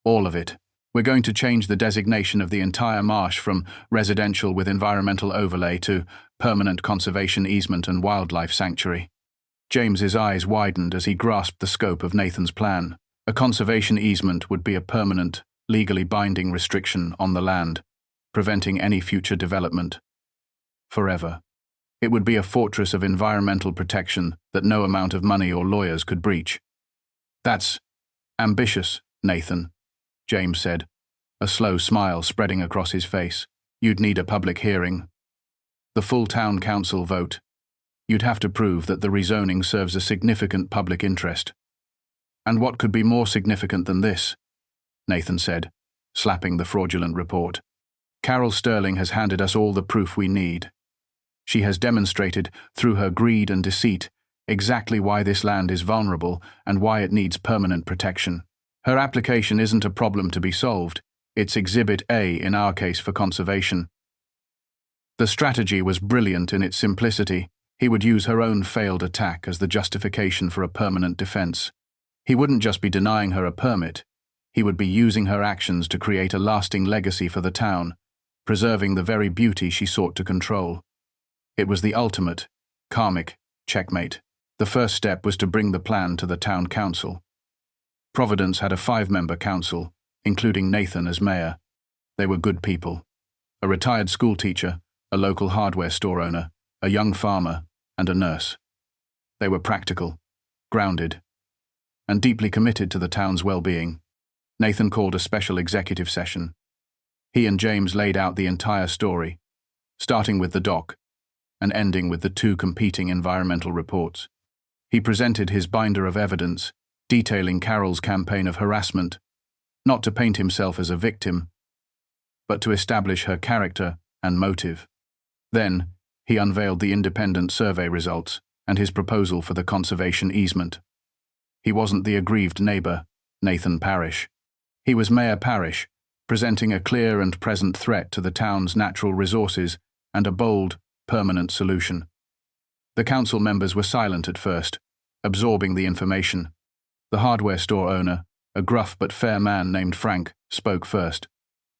"All of it. We're going to change the designation of the entire marsh from residential with environmental overlay to permanent conservation easement and wildlife sanctuary." James's eyes widened as he grasped the scope of Nathan's plan. A conservation easement would be a permanent, legally binding restriction on the land, preventing any future development. Forever. It would be a fortress of environmental protection that no amount of money or lawyers could breach. "That's ambitious, Nathan," James said, a slow smile spreading across his face. "You'd need a public hearing. The full town council vote. You'd have to prove that the rezoning serves a significant public interest." "And what could be more significant than this?" Nathan said, slapping the fraudulent report. "Carol Sterling has handed us all the proof we need. She has demonstrated, through her greed and deceit, exactly why this land is vulnerable and why it needs permanent protection. Her application isn't a problem to be solved, it's Exhibit A in our case for conservation." The strategy was brilliant in its simplicity. He would use her own failed attack as the justification for a permanent defense. He wouldn't just be denying her a permit, he would be using her actions to create a lasting legacy for the town, preserving the very beauty she sought to control. It was the ultimate, karmic, checkmate. The first step was to bring the plan to the town council. Providence had a 5-member council, including Nathan as mayor. They were good people. A retired schoolteacher, a local hardware store owner, a young farmer, and a nurse. They were practical, grounded, and deeply committed to the town's well-being. Nathan called a special executive session. He and James laid out the entire story, starting with the dock and ending with the two competing environmental reports. He presented his binder of evidence, detailing Carol's campaign of harassment, not to paint himself as a victim, but to establish her character and motive. Then, he unveiled the independent survey results and his proposal for the conservation easement. He wasn't the aggrieved neighbor, Nathan Parrish. He was Mayor Parrish, presenting a clear and present threat to the town's natural resources and a bold, permanent solution. The council members were silent at first, absorbing the information. The hardware store owner, a gruff but fair man named Frank, spoke first.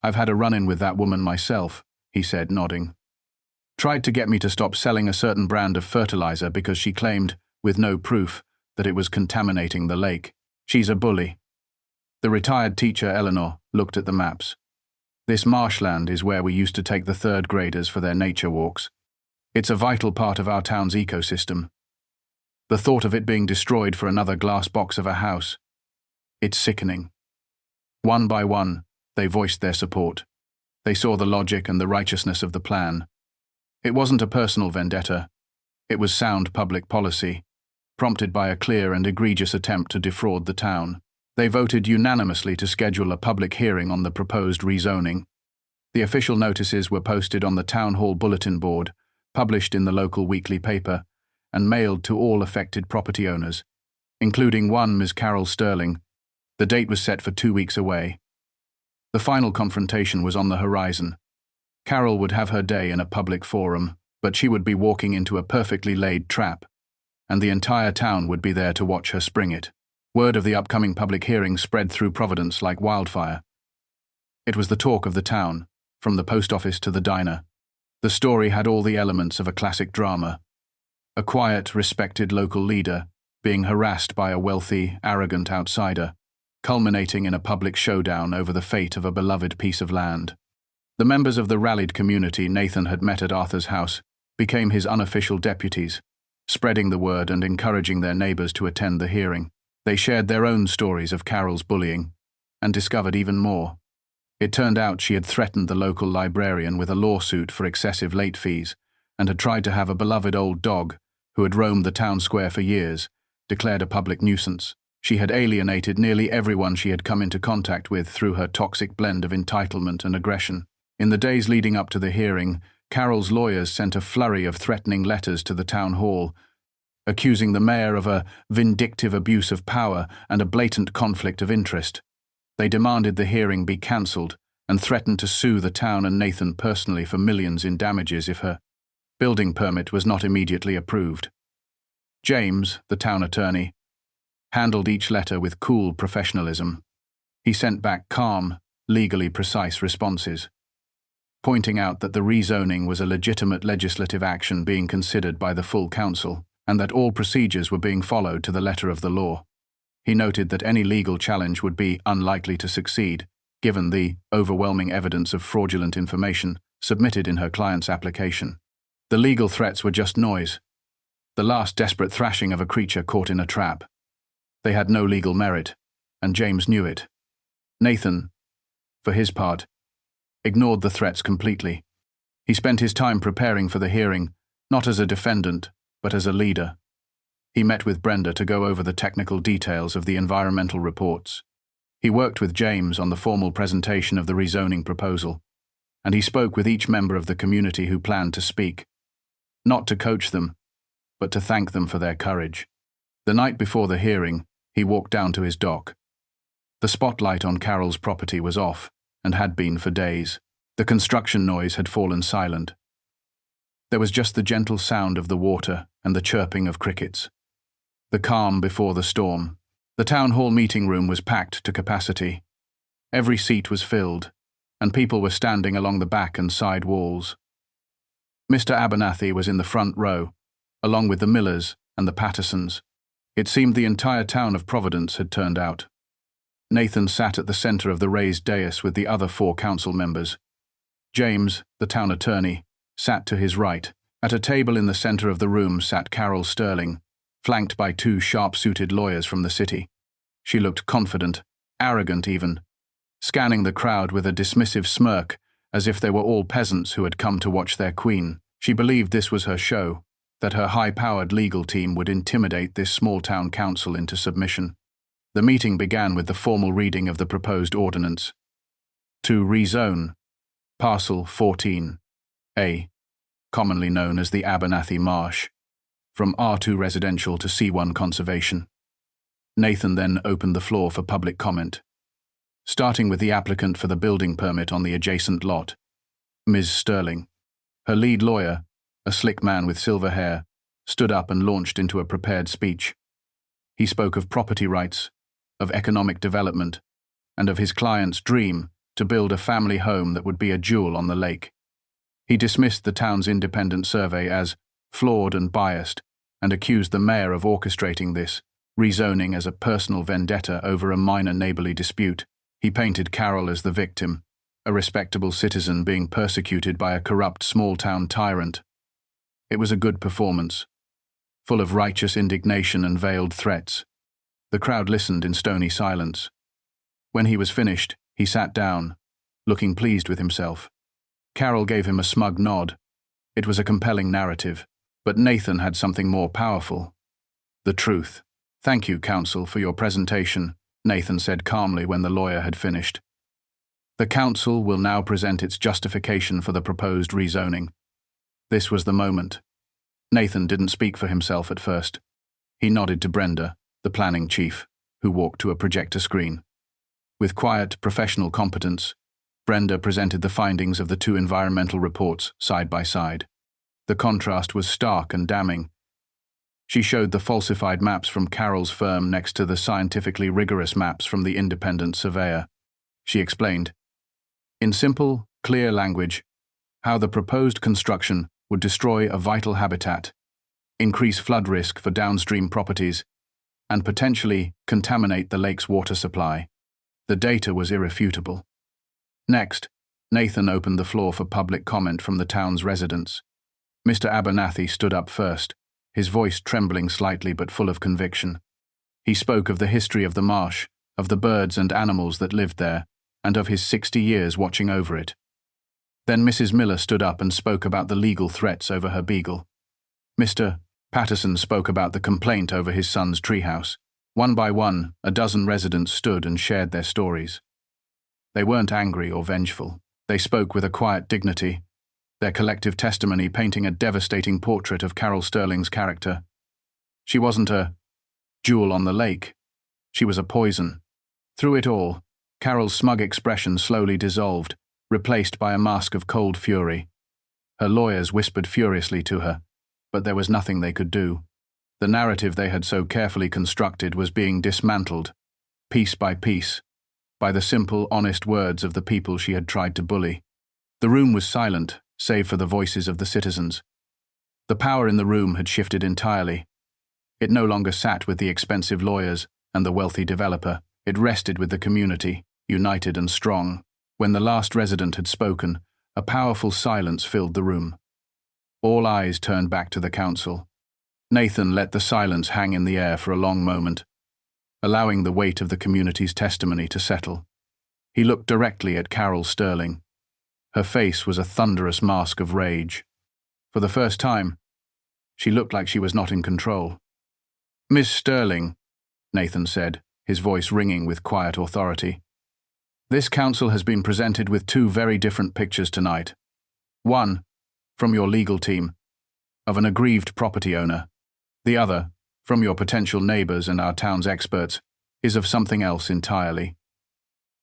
"I've had a run-in with that woman myself," he said, nodding. "Tried to get me to stop selling a certain brand of fertilizer because she claimed, with no proof, that it was contaminating the lake. She's a bully." The retired teacher, Eleanor, looked at the maps. "This marshland is where we used to take the third graders for their nature walks. It's a vital part of our town's ecosystem. The thought of it being destroyed for another glass box of a house. It's sickening." One by one, they voiced their support. They saw the logic and the righteousness of the plan. It wasn't a personal vendetta. It was sound public policy, prompted by a clear and egregious attempt to defraud the town. They voted unanimously to schedule a public hearing on the proposed rezoning. The official notices were posted on the town hall bulletin board, published in the local weekly paper, and mailed to all affected property owners, including one Ms. Carol Sterling. The date was set for 2 weeks away. The final confrontation was on the horizon. Carol would have her day in a public forum, but she would be walking into a perfectly laid trap, and the entire town would be there to watch her spring it. Word of the upcoming public hearing spread through Providence like wildfire. It was the talk of the town, from the post office to the diner. The story had all the elements of a classic drama. A quiet, respected local leader being harassed by a wealthy, arrogant outsider, culminating in a public showdown over the fate of a beloved piece of land. The members of the rallied community Nathan had met at Arthur's house became his unofficial deputies, spreading the word and encouraging their neighbors to attend the hearing. They shared their own stories of Carol's bullying and discovered even more. It turned out she had threatened the local librarian with a lawsuit for excessive late fees and had tried to have a beloved old dog, who had roamed the town square for years, declared a public nuisance. She had alienated nearly everyone she had come into contact with through her toxic blend of entitlement and aggression. In the days leading up to the hearing, Carol's lawyers sent a flurry of threatening letters to the town hall, accusing the mayor of a vindictive abuse of power and a blatant conflict of interest. They demanded the hearing be cancelled and threatened to sue the town and Nathan personally for millions in damages if her building permit was not immediately approved. James, the town attorney, handled each letter with cool professionalism. He sent back calm, legally precise responses, pointing out that the rezoning was a legitimate legislative action being considered by the full council, and that all procedures were being followed to the letter of the law. He noted that any legal challenge would be unlikely to succeed, given the overwhelming evidence of fraudulent information submitted in her client's application. The legal threats were just noise, the last desperate thrashing of a creature caught in a trap. They had no legal merit, and James knew it. Nathan, for his part, ignored the threats completely. He spent his time preparing for the hearing, not as a defendant, but as a leader. He met with Brenda to go over the technical details of the environmental reports. He worked with James on the formal presentation of the rezoning proposal, and he spoke with each member of the community who planned to speak, not to coach them, but to thank them for their courage. The night before the hearing, he walked down to his dock. The spotlight on Carol's property was off, and had been for days. The construction noise had fallen silent. There was just the gentle sound of the water and the chirping of crickets. The calm before the storm. The town hall meeting room was packed to capacity. Every seat was filled, and people were standing along the back and side walls. Mr. Abernathy was in the front row, along with the Millers and the Pattersons. It seemed the entire town of Providence had turned out. Nathan sat at the center of the raised dais with the other 4 council members. James, the town attorney, sat to his right, At a table in the center of the room sat Carol Sterling, flanked by two sharp-suited lawyers from the city. She looked confident, arrogant even, scanning the crowd with a dismissive smirk, as if they were all peasants who had come to watch their queen. She believed this was her show, that her high-powered legal team would intimidate this small-town council into submission. The meeting began with the formal reading of the proposed ordinance. To rezone Parcel 14A, commonly known as the Abernathy Marsh, from R2 residential to C1 conservation. Nathan then opened the floor for public comment, starting with the applicant for the building permit on the adjacent lot, Ms. Sterling. Her lead lawyer, a slick man with silver hair, stood up and launched into a prepared speech. He spoke of property rights, of economic development, and of his client's dream to build a family home that would be a jewel on the lake. He dismissed the town's independent survey as flawed and biased, and accused the mayor of orchestrating this, rezoning as a personal vendetta over a minor neighborly dispute. He painted Carol as the victim, a respectable citizen being persecuted by a corrupt small-town tyrant. It was a good performance, full of righteous indignation and veiled threats. The crowd listened in stony silence. When he was finished, he sat down, looking pleased with himself. Carol gave him a smug nod. It was a compelling narrative, but Nathan had something more powerful. The truth. "Thank you, counsel, for your presentation," Nathan said calmly when the lawyer had finished. "The council will now present its justification for the proposed rezoning." This was the moment. Nathan didn't speak for himself at first. He nodded to Brenda, the planning chief, who walked to a projector screen. With quiet, professional competence, Brenda presented the findings of the two environmental reports side by side. The contrast was stark and damning. She showed the falsified maps from Carol's firm next to the scientifically rigorous maps from the independent surveyor. She explained, in simple, clear language, how the proposed construction would destroy a vital habitat, increase flood risk for downstream properties, and potentially contaminate the lake's water supply. The data was irrefutable. Next, Nathan opened the floor for public comment from the town's residents. Mr. Abernathy stood up first, his voice trembling slightly but full of conviction. He spoke of the history of the marsh, of the birds and animals that lived there, and of his 60 years watching over it. Then Mrs. Miller stood up and spoke about the legal threats over her beagle. Mr. Patterson spoke about the complaint over his son's treehouse. One by one, a dozen residents stood and shared their stories. They weren't angry or vengeful. They spoke with a quiet dignity, their collective testimony painting a devastating portrait of Carol Sterling's character. She wasn't a jewel on the lake. She was a poison. Through it all, Carol's smug expression slowly dissolved, replaced by a mask of cold fury. Her lawyers whispered furiously to her, but there was nothing they could do. The narrative they had so carefully constructed was being dismantled, piece by piece, by the simple, honest words of the people she had tried to bully. The room was silent, save for the voices of the citizens. The power in the room had shifted entirely. It no longer sat with the expensive lawyers and the wealthy developer. It rested with the community, united and strong. When the last resident had spoken, a powerful silence filled the room. All eyes turned back to the council. Nathan let the silence hang in the air for a long moment, allowing the weight of the community's testimony to settle. He looked directly at Carol Sterling. Her face was a thunderous mask of rage. For the first time, she looked like she was not in control. "Miss Sterling," Nathan said, his voice ringing with quiet authority, "this council has been presented with two very different pictures tonight. One, from your legal team, of an aggrieved property owner. The other, from your potential neighbors and our town's experts, is of something else entirely.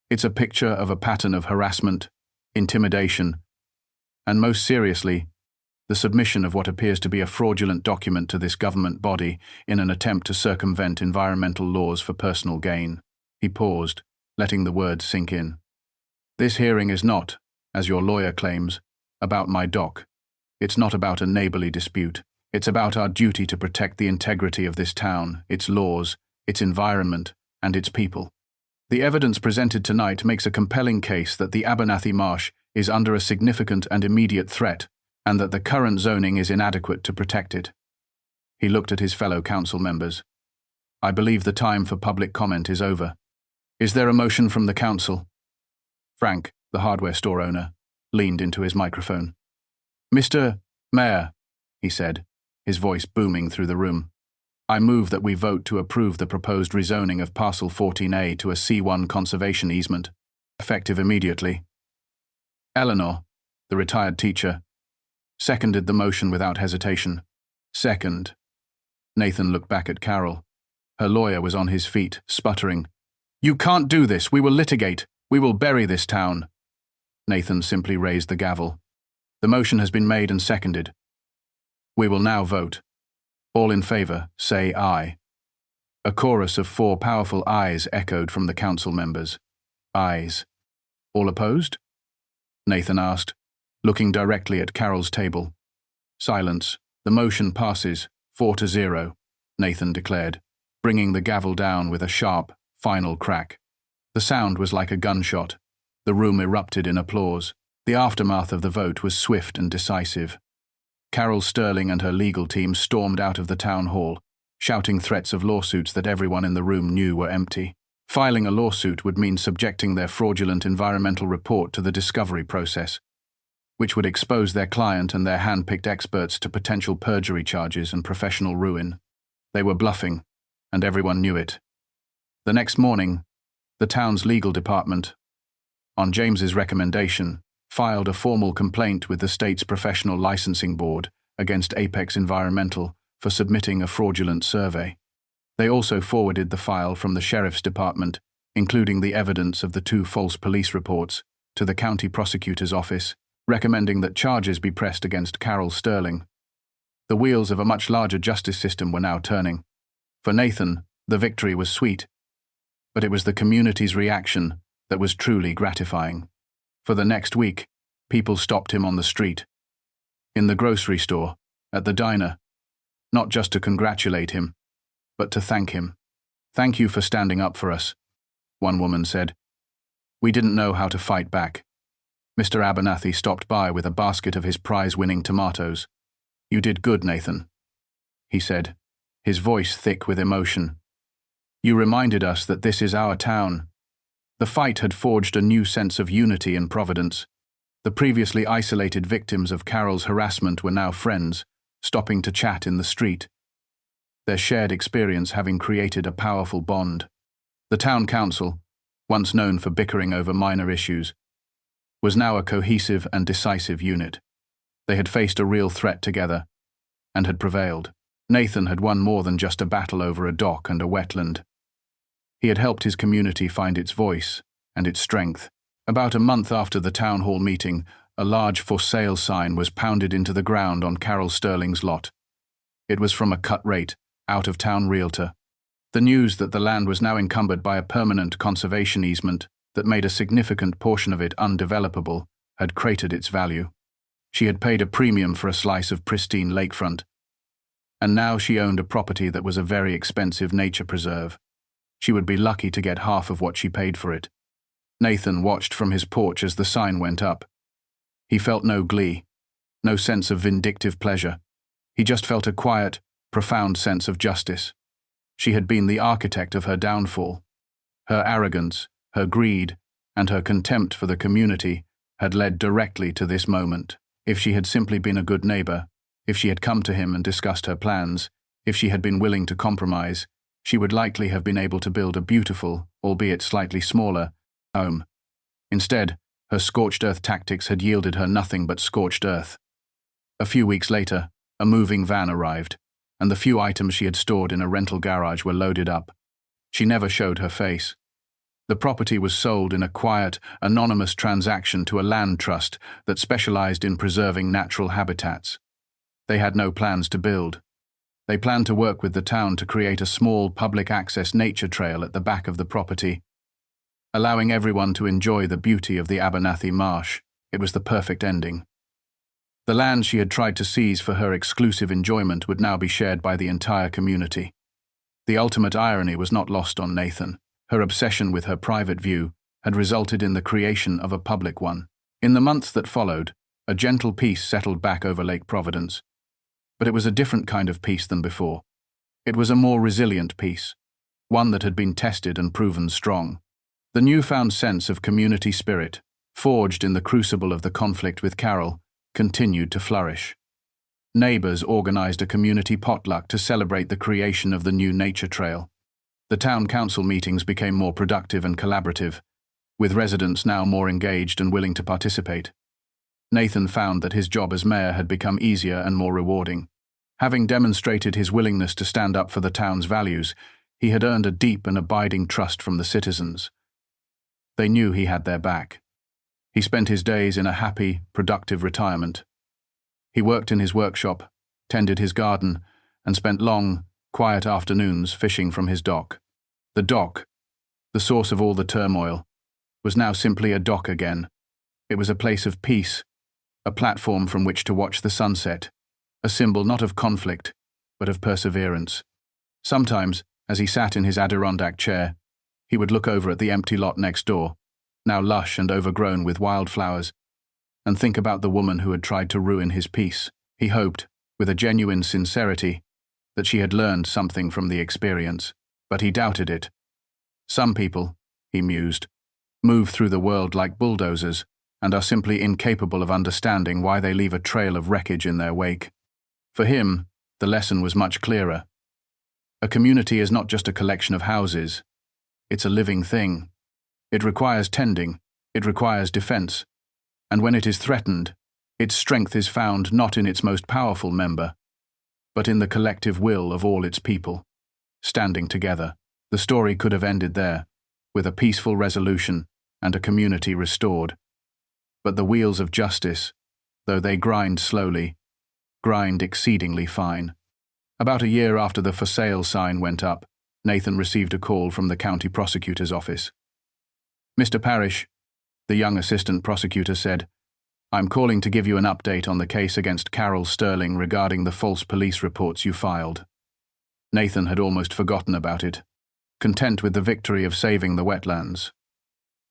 It's a picture of a pattern of harassment, intimidation, and most seriously, the submission of what appears to be a fraudulent document to this government body in an attempt to circumvent environmental laws for personal gain." He paused, letting the words sink in. "This hearing is not, as your lawyer claims, about my dock. It's not about a neighborly dispute. It's about our duty to protect the integrity of this town, its laws, its environment, and its people. The evidence presented tonight makes a compelling case that the Abernathy Marsh is under a significant and immediate threat and that the current zoning is inadequate to protect it. He looked at his fellow council members. I believe the time for public comment is over. Is there a motion from the council? Frank, the hardware store owner, leaned into his microphone. Mr. Mayor, he said, his voice booming through the room, I move that we vote to approve the proposed rezoning of Parcel 14A to a C1 conservation easement, effective immediately. Eleanor, the retired teacher, seconded the motion without hesitation. Second. Nathan looked back at Carol. Her lawyer was on his feet, sputtering. You can't do this. We will litigate. We will bury this town. Nathan simply raised the gavel. The motion has been made and seconded. We will now vote. All in favor, say aye. A chorus of 4 powerful ayes echoed from the council members. Ayes. All opposed? Nathan asked, looking directly at Carol's table. Silence. The motion passes, 4-0, Nathan declared, bringing the gavel down with a sharp, final crack. The sound was like a gunshot. The room erupted in applause. The aftermath of the vote was swift and decisive. Carol Sterling and her legal team stormed out of the town hall, shouting threats of lawsuits that everyone in the room knew were empty. Filing a lawsuit would mean subjecting their fraudulent environmental report to the discovery process, which would expose their client and their hand-picked experts to potential perjury charges and professional ruin. They were bluffing, and everyone knew it. The next morning, the town's legal department, on James's recommendation, filed a formal complaint with the state's professional licensing board against Apex Environmental for submitting a fraudulent survey. They also forwarded the file from the sheriff's department, including the evidence of the 2 false police reports, to the county prosecutor's office, recommending that charges be pressed against Carol Sterling. The wheels of a much larger justice system were now turning. For Nathan, the victory was sweet, but it was the community's reaction that was truly gratifying. For the next week, people stopped him on the street, in the grocery store, at the diner, not just to congratulate him, but to thank him. Thank you for standing up for us, one woman said. We didn't know how to fight back. Mr. Abernathy stopped by with a basket of his prize-winning tomatoes. You did good, Nathan, he said, his voice thick with emotion. You reminded us that this is our town. The fight had forged a new sense of unity and providence. The previously isolated victims of Carol's harassment were now friends, stopping to chat in the street, their shared experience having created a powerful bond. The town council, once known for bickering over minor issues, was now a cohesive and decisive unit. They had faced a real threat together, and had prevailed. Nathan had won more than just a battle over a dock and a wetland. He had helped his community find its voice and its strength. About a month after the town hall meeting, a large for sale sign was pounded into the ground on Carol Sterling's lot. It was from a cut-rate, out-of-town realtor. The news that the land was now encumbered by a permanent conservation easement that made a significant portion of it undevelopable had cratered its value. She had paid a premium for a slice of pristine lakefront, and now she owned a property that was a very expensive nature preserve. She would be lucky to get half of what she paid for it. Nathan watched from his porch as the sign went up. He felt no glee, no sense of vindictive pleasure. He just felt a quiet, profound sense of justice. She had been the architect of her downfall. Her arrogance, her greed, and her contempt for the community had led directly to this moment. If she had simply been a good neighbor, if she had come to him and discussed her plans, if she had been willing to compromise, she would likely have been able to build a beautiful, albeit slightly smaller, home. Instead, her scorched earth tactics had yielded her nothing but scorched earth. A few weeks later, a moving van arrived, and the few items she had stored in a rental garage were loaded up. She never showed her face. The property was sold in a quiet, anonymous transaction to a land trust that specialized in preserving natural habitats. They had no plans to build. They planned to work with the town to create a small public-access nature trail at the back of the property, allowing everyone to enjoy the beauty of the Abernathy Marsh. It was the perfect ending. The land she had tried to seize for her exclusive enjoyment would now be shared by the entire community. The ultimate irony was not lost on Nathan. Her obsession with her private view had resulted in the creation of a public one. In the months that followed, A gentle peace settled back over Lake Providence. But it was a different kind of peace than before. It was a more resilient peace, one that had been tested and proven strong. The newfound sense of community spirit, forged in the crucible of the conflict with Carol, continued to flourish. Neighbors organized a community potluck to celebrate the creation of the new nature trail. The town council meetings became more productive and collaborative, with residents now more engaged and willing to participate. Nathan found that his job as mayor had become easier and more rewarding. Having demonstrated his willingness to stand up for the town's values, he had earned a deep and abiding trust from the citizens. They knew he had their back. He spent his days in a happy, productive retirement. He worked in his workshop, tended his garden, and spent long, quiet afternoons fishing from his dock. The dock, the source of all the turmoil, was now simply a dock again. It was a place of peace, a platform from which to watch the sunset, a symbol not of conflict, but of perseverance. Sometimes, as he sat in his Adirondack chair, he would look over at the empty lot next door, now lush and overgrown with wildflowers, and think about the woman who had tried to ruin his peace. He hoped, with a genuine sincerity, that she had learned something from the experience, but he doubted it. Some people, he mused, move through the world like bulldozers and are simply incapable of understanding why they leave a trail of wreckage in their wake. For him, the lesson was much clearer. A community is not just a collection of houses. It's a living thing. It requires tending, it requires defense, and when it is threatened, its strength is found not in its most powerful member, but in the collective will of all its people, standing together. The story could have ended there, with a peaceful resolution and a community restored. But the wheels of justice, though they grind slowly, grind exceedingly fine. About a year after the for sale sign went up, Nathan received a call from the county prosecutor's office. "Mr. Parrish," the young assistant prosecutor said, "I'm calling to give you an update on the case against Carol Sterling regarding the false police reports you filed." Nathan had almost forgotten about it, content with the victory of saving the wetlands.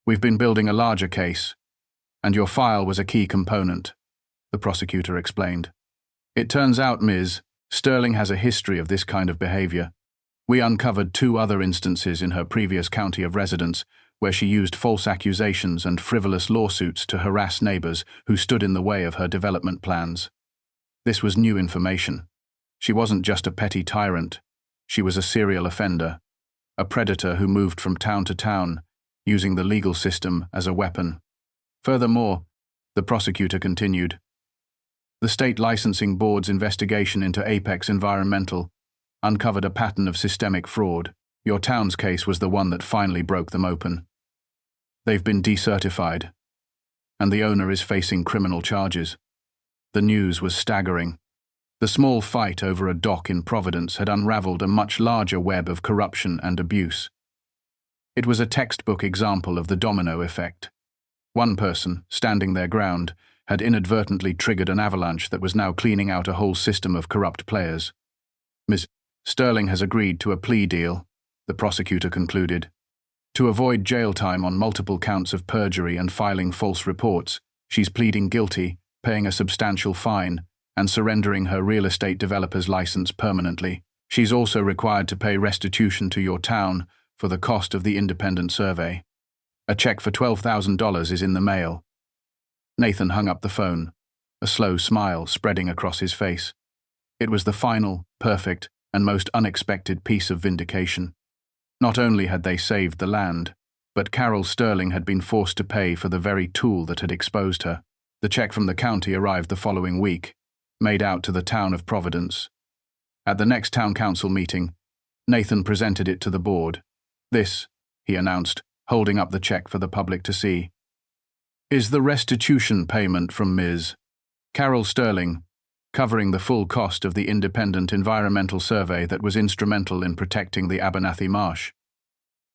"We've been building a larger case, and your file was a key component," the prosecutor explained. "It turns out, Ms. Sterling has a history of this kind of behavior. We uncovered 2 other instances in her previous county of residence where she used false accusations and frivolous lawsuits to harass neighbors who stood in the way of her development plans. This was new information. She wasn't just a petty tyrant. She was a serial offender, a predator who moved from town to town, using the legal system as a weapon. Furthermore," the prosecutor continued, "the state licensing board's investigation into Apex Environmental uncovered a pattern of systemic fraud. Your town's case was the one that finally broke them open. They've been decertified, and the owner is facing criminal charges." The news was staggering. The small fight over a dock in Providence had unraveled a much larger web of corruption and abuse. It was a textbook example of the domino effect. One person, standing their ground, had inadvertently triggered an avalanche that was now cleaning out a whole system of corrupt players. "Ms. Sterling has agreed to a plea deal," the prosecutor concluded. "To avoid jail time on multiple counts of perjury and filing false reports, she's pleading guilty, paying a substantial fine, and surrendering her real estate developer's license permanently. She's also required to pay restitution to your town for the cost of the independent survey. A check for $12,000 is in the mail." Nathan hung up the phone, a slow smile spreading across his face. It was the final, perfect, and most unexpected piece of vindication. Not only had they saved the land, but Carol Sterling had been forced to pay for the very tool that had exposed her. The check from the county arrived the following week, made out to the town of Providence. At the next town council meeting, Nathan presented it to the board. "This," he announced, holding up the check for the public to see, "is the restitution payment from Ms. Carol Sterling, covering the full cost of the independent environmental survey that was instrumental in protecting the Abernathy Marsh."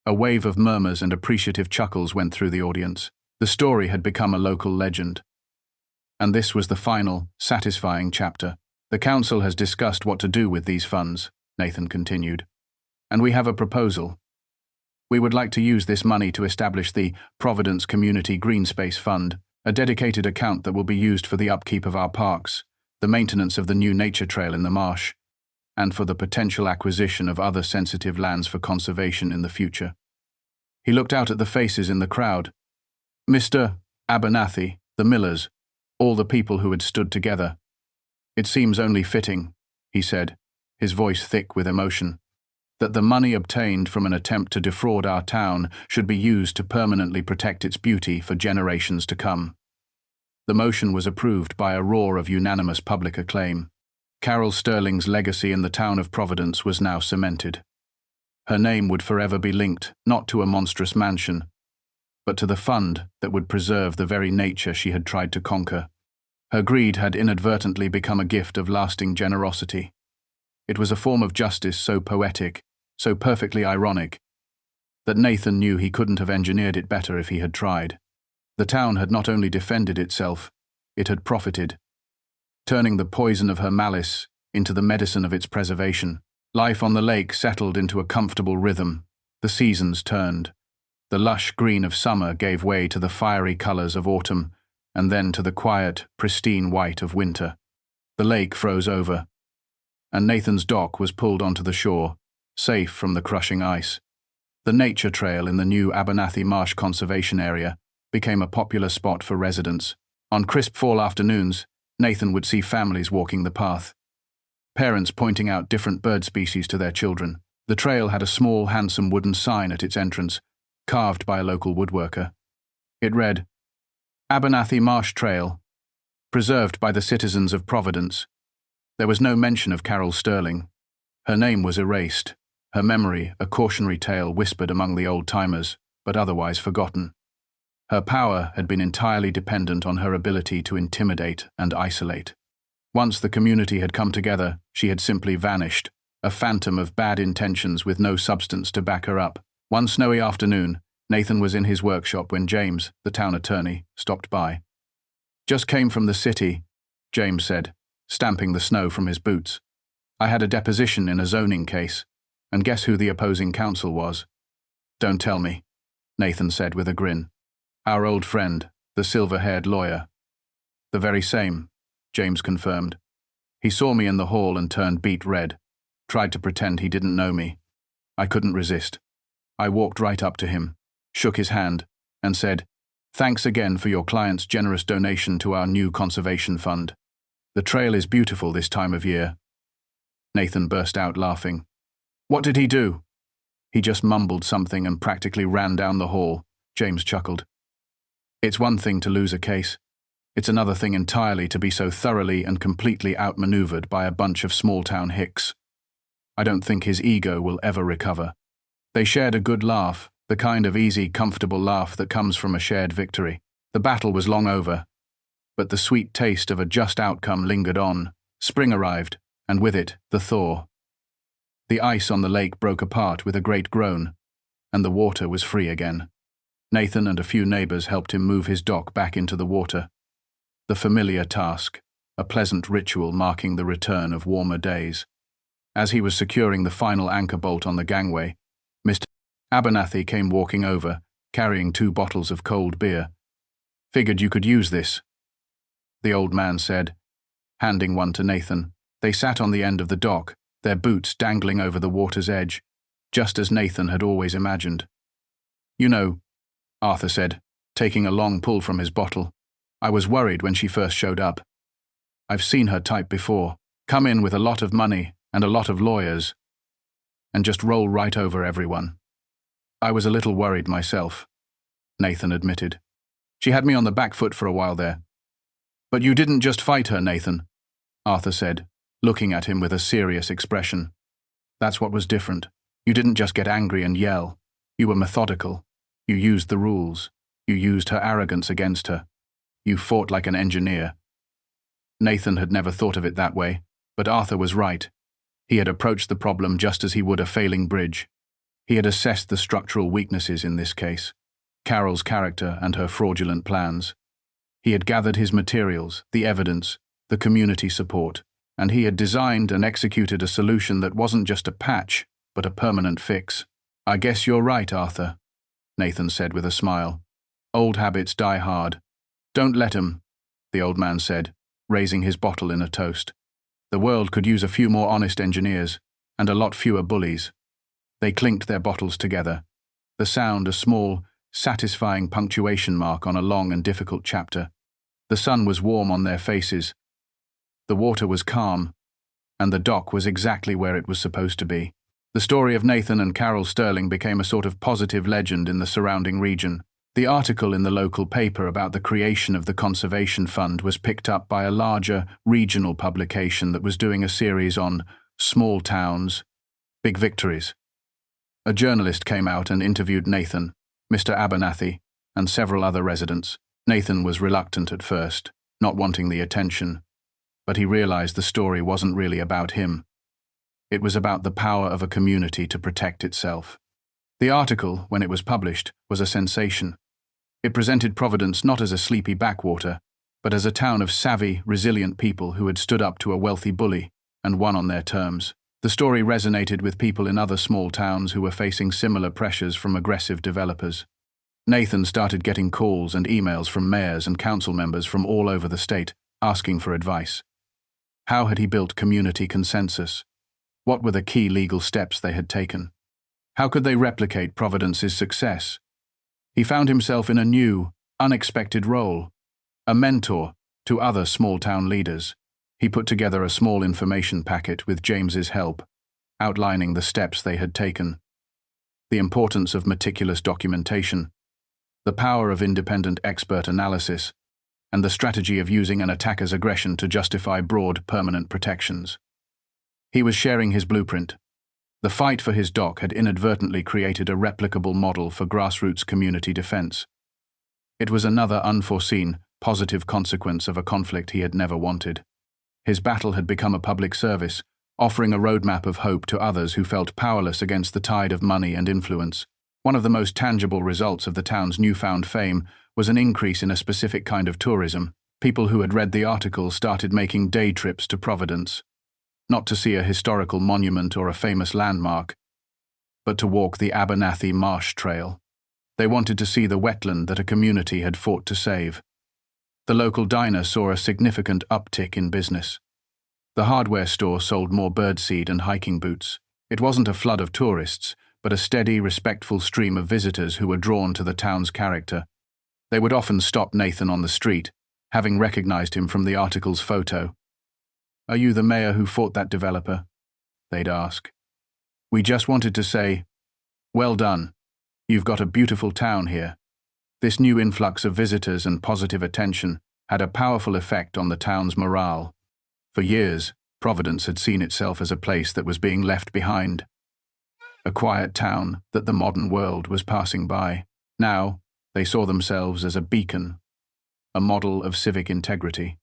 A wave of murmurs and appreciative chuckles went through the audience. The story had become a local legend. And this was the final, satisfying chapter. "The council has discussed what to do with these funds," Nathan continued. "And we have a proposal. We would like to use this money to establish the Providence Community Green Space Fund, A dedicated account that will be used for the upkeep of our parks, the maintenance of the new nature trail in the marsh, and for the potential acquisition of other sensitive lands for conservation in the future. He looked out at the faces in the crowd. Mr. Abernathy, the millers, all the people who had stood together. It seems only fitting, he said, his voice thick with emotion, that the money obtained from an attempt to defraud our town should be used to permanently protect its beauty for generations to come. The motion was approved by a roar of unanimous public acclaim. Carol Sterling's legacy in the town of Providence was now cemented. Her name would forever be linked not to a monstrous mansion, but to the fund that would preserve the very nature she had tried to conquer. Her greed had inadvertently become a gift of lasting generosity. It was a form of justice so poetic, so perfectly ironic, that Nathan knew he couldn't have engineered it better if he had tried. The town had not only defended itself, it had profited, turning the poison of her malice into the medicine of its preservation. Life on the lake settled into a comfortable rhythm. The seasons turned. The lush green of summer gave way to the fiery colors of autumn, and then to the quiet, pristine white of winter. The lake froze over, and Nathan's dock was pulled onto the shore, safe from the crushing ice. The nature trail in the new Abernathy Marsh Conservation Area became a popular spot for residents. On crisp fall afternoons, Nathan would see families walking the path, parents pointing out different bird species to their children. The trail had a small, handsome wooden sign at its entrance, carved by a local woodworker. It read, Abernathy Marsh Trail, preserved by the citizens of Providence. There was no mention of Carol Sterling. Her name was erased, her memory a cautionary tale whispered among the old-timers, but otherwise forgotten. Her power had been entirely dependent on her ability to intimidate and isolate. Once the community had come together, she had simply vanished, a phantom of bad intentions with no substance to back her up. One snowy afternoon, Nathan was in his workshop when James, the town attorney, stopped by. Just came from the city, James said, stamping the snow from his boots. I had a deposition in a zoning case, and guess who the opposing counsel was? Don't tell me, Nathan said with a grin. Our old friend, the silver-haired lawyer. The very same, James confirmed. He saw me in the hall and turned beet red, tried to pretend he didn't know me. I couldn't resist. I walked right up to him, shook his hand, and said, Thanks again for your client's generous donation to our new conservation fund. The trail is beautiful this time of year. Nathan burst out laughing. What did he do? He just mumbled something and practically ran down the hall, James chuckled. It's one thing to lose a case. It's another thing entirely to be so thoroughly and completely outmaneuvered by a bunch of small-town hicks. I don't think his ego will ever recover. They shared a good laugh, the kind of easy, comfortable laugh that comes from a shared victory. The battle was long over, but the sweet taste of a just outcome lingered on. Spring arrived, and with it, the thaw. The ice on the lake broke apart with a great groan, and the water was free again. Nathan and a few neighbors helped him move his dock back into the water. The familiar task, a pleasant ritual marking the return of warmer days. As he was securing the final anchor bolt on the gangway, Mr. Abernathy came walking over, carrying 2 bottles of cold beer. Figured you could use this, the old man said, handing one to Nathan. They sat on the end of the dock, their boots dangling over the water's edge, just as Nathan had always imagined. You know, Arthur said, taking a long pull from his bottle. I was worried when she first showed up. I've seen her type before, come in with a lot of money and a lot of lawyers, and just roll right over everyone. I was a little worried myself, Nathan admitted. She had me on the back foot for a while there. But you didn't just fight her, Nathan, Arthur said, looking at him with a serious expression. That's what was different. You didn't just get angry and yell. You were methodical. You used the rules. You used her arrogance against her. You fought like an engineer. Nathan had never thought of it that way, but Arthur was right. He had approached the problem just as he would a failing bridge. He had assessed the structural weaknesses in this case, Carol's character and her fraudulent plans. He had gathered his materials, the evidence, the community support, and he had designed and executed a solution that wasn't just a patch, but a permanent fix. I guess you're right, Arthur, Nathan said with a smile. Old habits die hard. "Don't let 'em," the old man said, raising his bottle in a toast. "The world could use a few more honest engineers, and a lot fewer bullies." They clinked their bottles together, the sound a small, satisfying punctuation mark on a long and difficult chapter. The sun was warm on their faces, the water was calm, and the dock was exactly where it was supposed to be. The story of Nathan and Carol Sterling became a sort of positive legend in the surrounding region. The article in the local paper about the creation of the Conservation Fund was picked up by a larger, regional publication that was doing a series on small towns, big victories. A journalist came out and interviewed Nathan, Mr. Abernathy, and several other residents. Nathan was reluctant at first, not wanting the attention, but he realized the story wasn't really about him. It was about the power of a community to protect itself. The article, when it was published, was a sensation. It presented Providence not as a sleepy backwater, but as a town of savvy, resilient people who had stood up to a wealthy bully and won on their terms. The story resonated with people in other small towns who were facing similar pressures from aggressive developers. Nathan started getting calls and emails from mayors and council members from all over the state, asking for advice. How had he built community consensus? What were the key legal steps they had taken? How could they replicate Providence's success? He found himself in a new, unexpected role, a mentor to other small-town leaders. He put together a small information packet with James's help, outlining the steps they had taken, the importance of meticulous documentation, the power of independent expert analysis, and the strategy of using an attacker's aggression to justify broad, permanent protections. He was sharing his blueprint. The fight for his dock had inadvertently created a replicable model for grassroots community defense. It was another unforeseen, positive consequence of a conflict he had never wanted. His battle had become a public service, offering a roadmap of hope to others who felt powerless against the tide of money and influence. One of the most tangible results of the town's newfound fame was an increase in a specific kind of tourism. People who had read the article started making day trips to Providence, not to see a historical monument or a famous landmark, but to walk the Abernathy Marsh Trail. They wanted to see the wetland that a community had fought to save. The local diner saw a significant uptick in business. The hardware store sold more birdseed and hiking boots. It wasn't a flood of tourists, but a steady, respectful stream of visitors who were drawn to the town's character. They would often stop Nathan on the street, having recognized him from the article's photo. "Are you the mayor who fought that developer?" they'd ask. "We just wanted to say, well done. You've got a beautiful town here." This new influx of visitors and positive attention had a powerful effect on the town's morale. For years, Providence had seen itself as a place that was being left behind, a quiet town that the modern world was passing by. Now, they saw themselves as a beacon, a model of civic integrity.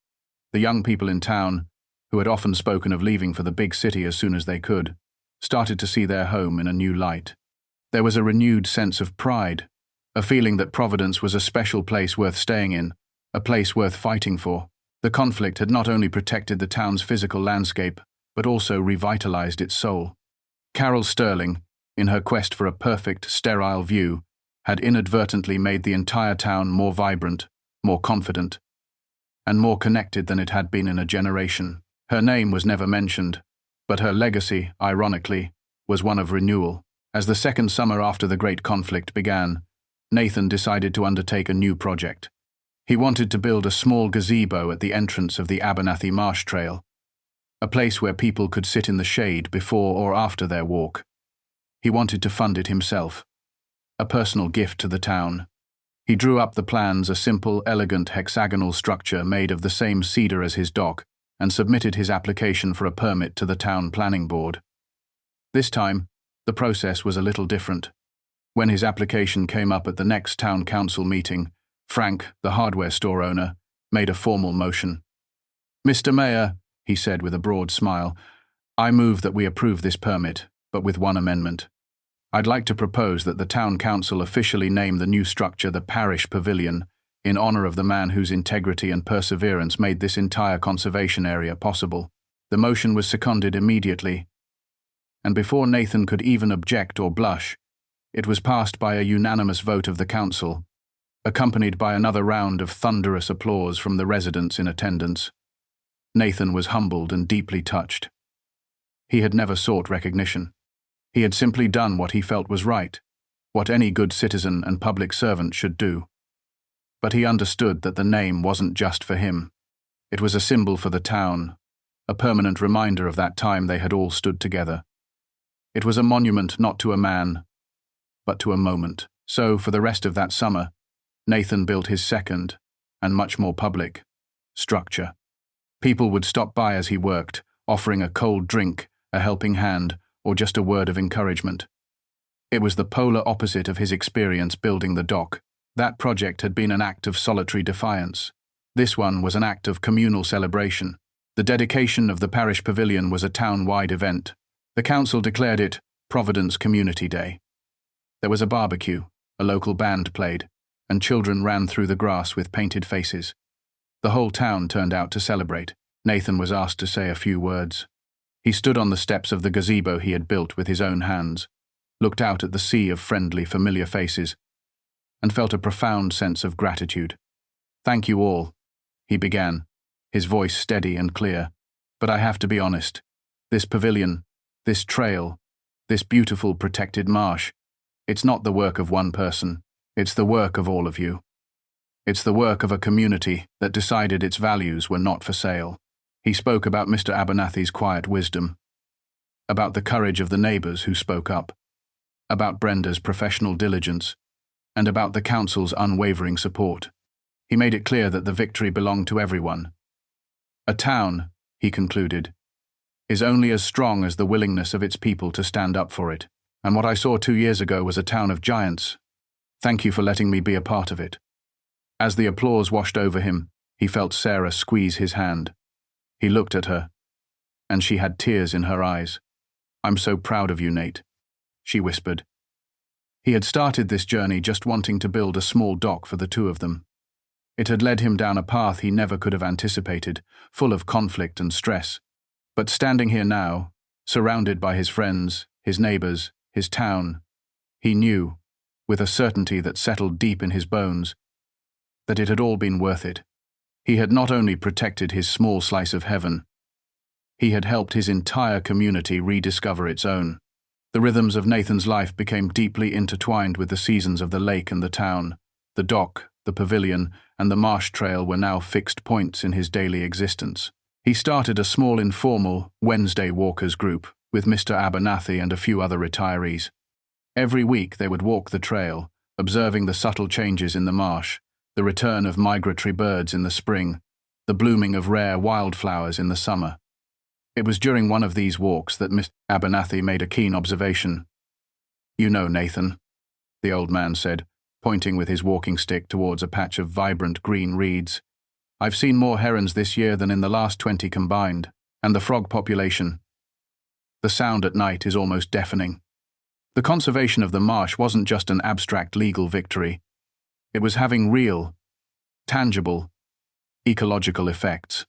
The young people in town, who had often spoken of leaving for the big city as soon as they could, started to see their home in a new light. There was a renewed sense of pride, a feeling that Providence was a special place worth staying in, a place worth fighting for. The conflict had not only protected the town's physical landscape, but also revitalized its soul. Carol Sterling, in her quest for a perfect, sterile view, had inadvertently made the entire town more vibrant, more confident, and more connected than it had been in a generation. Her name was never mentioned, but her legacy, ironically, was one of renewal. As the second summer after the Great Conflict began, Nathan decided to undertake a new project. He wanted to build a small gazebo at the entrance of the Abernathy Marsh Trail, a place where people could sit in the shade before or after their walk. He wanted to fund it himself, a personal gift to the town. He drew up the plans, a simple, elegant hexagonal structure made of the same cedar as his dock, and submitted his application for a permit to the town planning board. This time, the process was a little different. When his application came up at the next town council meeting, Frank, the hardware store owner, made a formal motion. "Mr. Mayor," he said with a broad smile, "I move that we approve this permit, but with one amendment. I'd like to propose that the town council officially name the new structure the Parish Pavilion, in honor of the man whose integrity and perseverance made this entire conservation area possible." The motion was seconded immediately, and before Nathan could even object or blush, it was passed by a unanimous vote of the council. accompanied by another round of thunderous applause from the residents in attendance. Nathan was humbled and deeply touched. He had never sought recognition. He had simply done what he felt was right, what any good citizen and public servant should do. But he understood that the name wasn't just for him. It was a symbol for the town, a permanent reminder of that time they had all stood together. It was a monument not to a man, but to a moment. So, for the rest of that summer, Nathan built his second, and much more public, structure. People would stop by as he worked, offering a cold drink, a helping hand, or just a word of encouragement. It was the polar opposite of his experience building the dock. That project had been an act of solitary defiance. This one was an act of communal celebration. The dedication of the parish pavilion was a town-wide event. The council declared it Providence Community Day. There was a barbecue, a local band played, and children ran through the grass with painted faces. The whole town turned out to celebrate. Nathan was asked to say a few words. He stood on the steps of the gazebo he had built with his own hands, looked out at the sea of friendly, familiar faces, and felt a profound sense of gratitude. "Thank you all," he began, his voice steady and clear. "But I have to be honest. This pavilion, this trail, this beautiful protected marsh, it's not the work of one person. It's the work of all of you. It's the work of a community that decided its values were not for sale." He spoke about Mr. Abernathy's quiet wisdom, about the courage of the neighbors who spoke up, about Brenda's professional diligence, and about the council's unwavering support. He made it clear that the victory belonged to everyone. A town, he concluded, is only as strong as the willingness of its people to stand up for it. And what I saw 2 years ago was a town of giants. Thank you for letting me be a part of it. As the applause washed over him, he felt Sarah squeeze his hand. He looked at her, and she had tears in her eyes. "I'm so proud of you, Nate," she whispered. He had started this journey just wanting to build a small dock for the two of them. It had led him down a path he never could have anticipated, full of conflict and stress. But standing here now, surrounded by his friends, his neighbors, his town, he knew, with a certainty that settled deep in his bones, that it had all been worth it. He had not only protected his small slice of heaven, he had helped his entire community rediscover its own. The rhythms of Nathan's life became deeply intertwined with the seasons of the lake and the town. The dock, the pavilion, and the marsh trail were now fixed points in his daily existence. He started a small informal Wednesday walkers group with Mr. Abernathy and a few other retirees. Every week they would walk the trail, observing the subtle changes in the marsh, the return of migratory birds in the spring, the blooming of rare wildflowers in the summer. It was during one of these walks that Mr. Abernathy made a keen observation. "You know, Nathan," the old man said, pointing with his walking stick towards a patch of vibrant green reeds, "I've seen more herons this year than in the last 20 combined, and the frog population. The sound at night is almost deafening." The conservation of the marsh wasn't just an abstract legal victory. It was having real, tangible, ecological effects.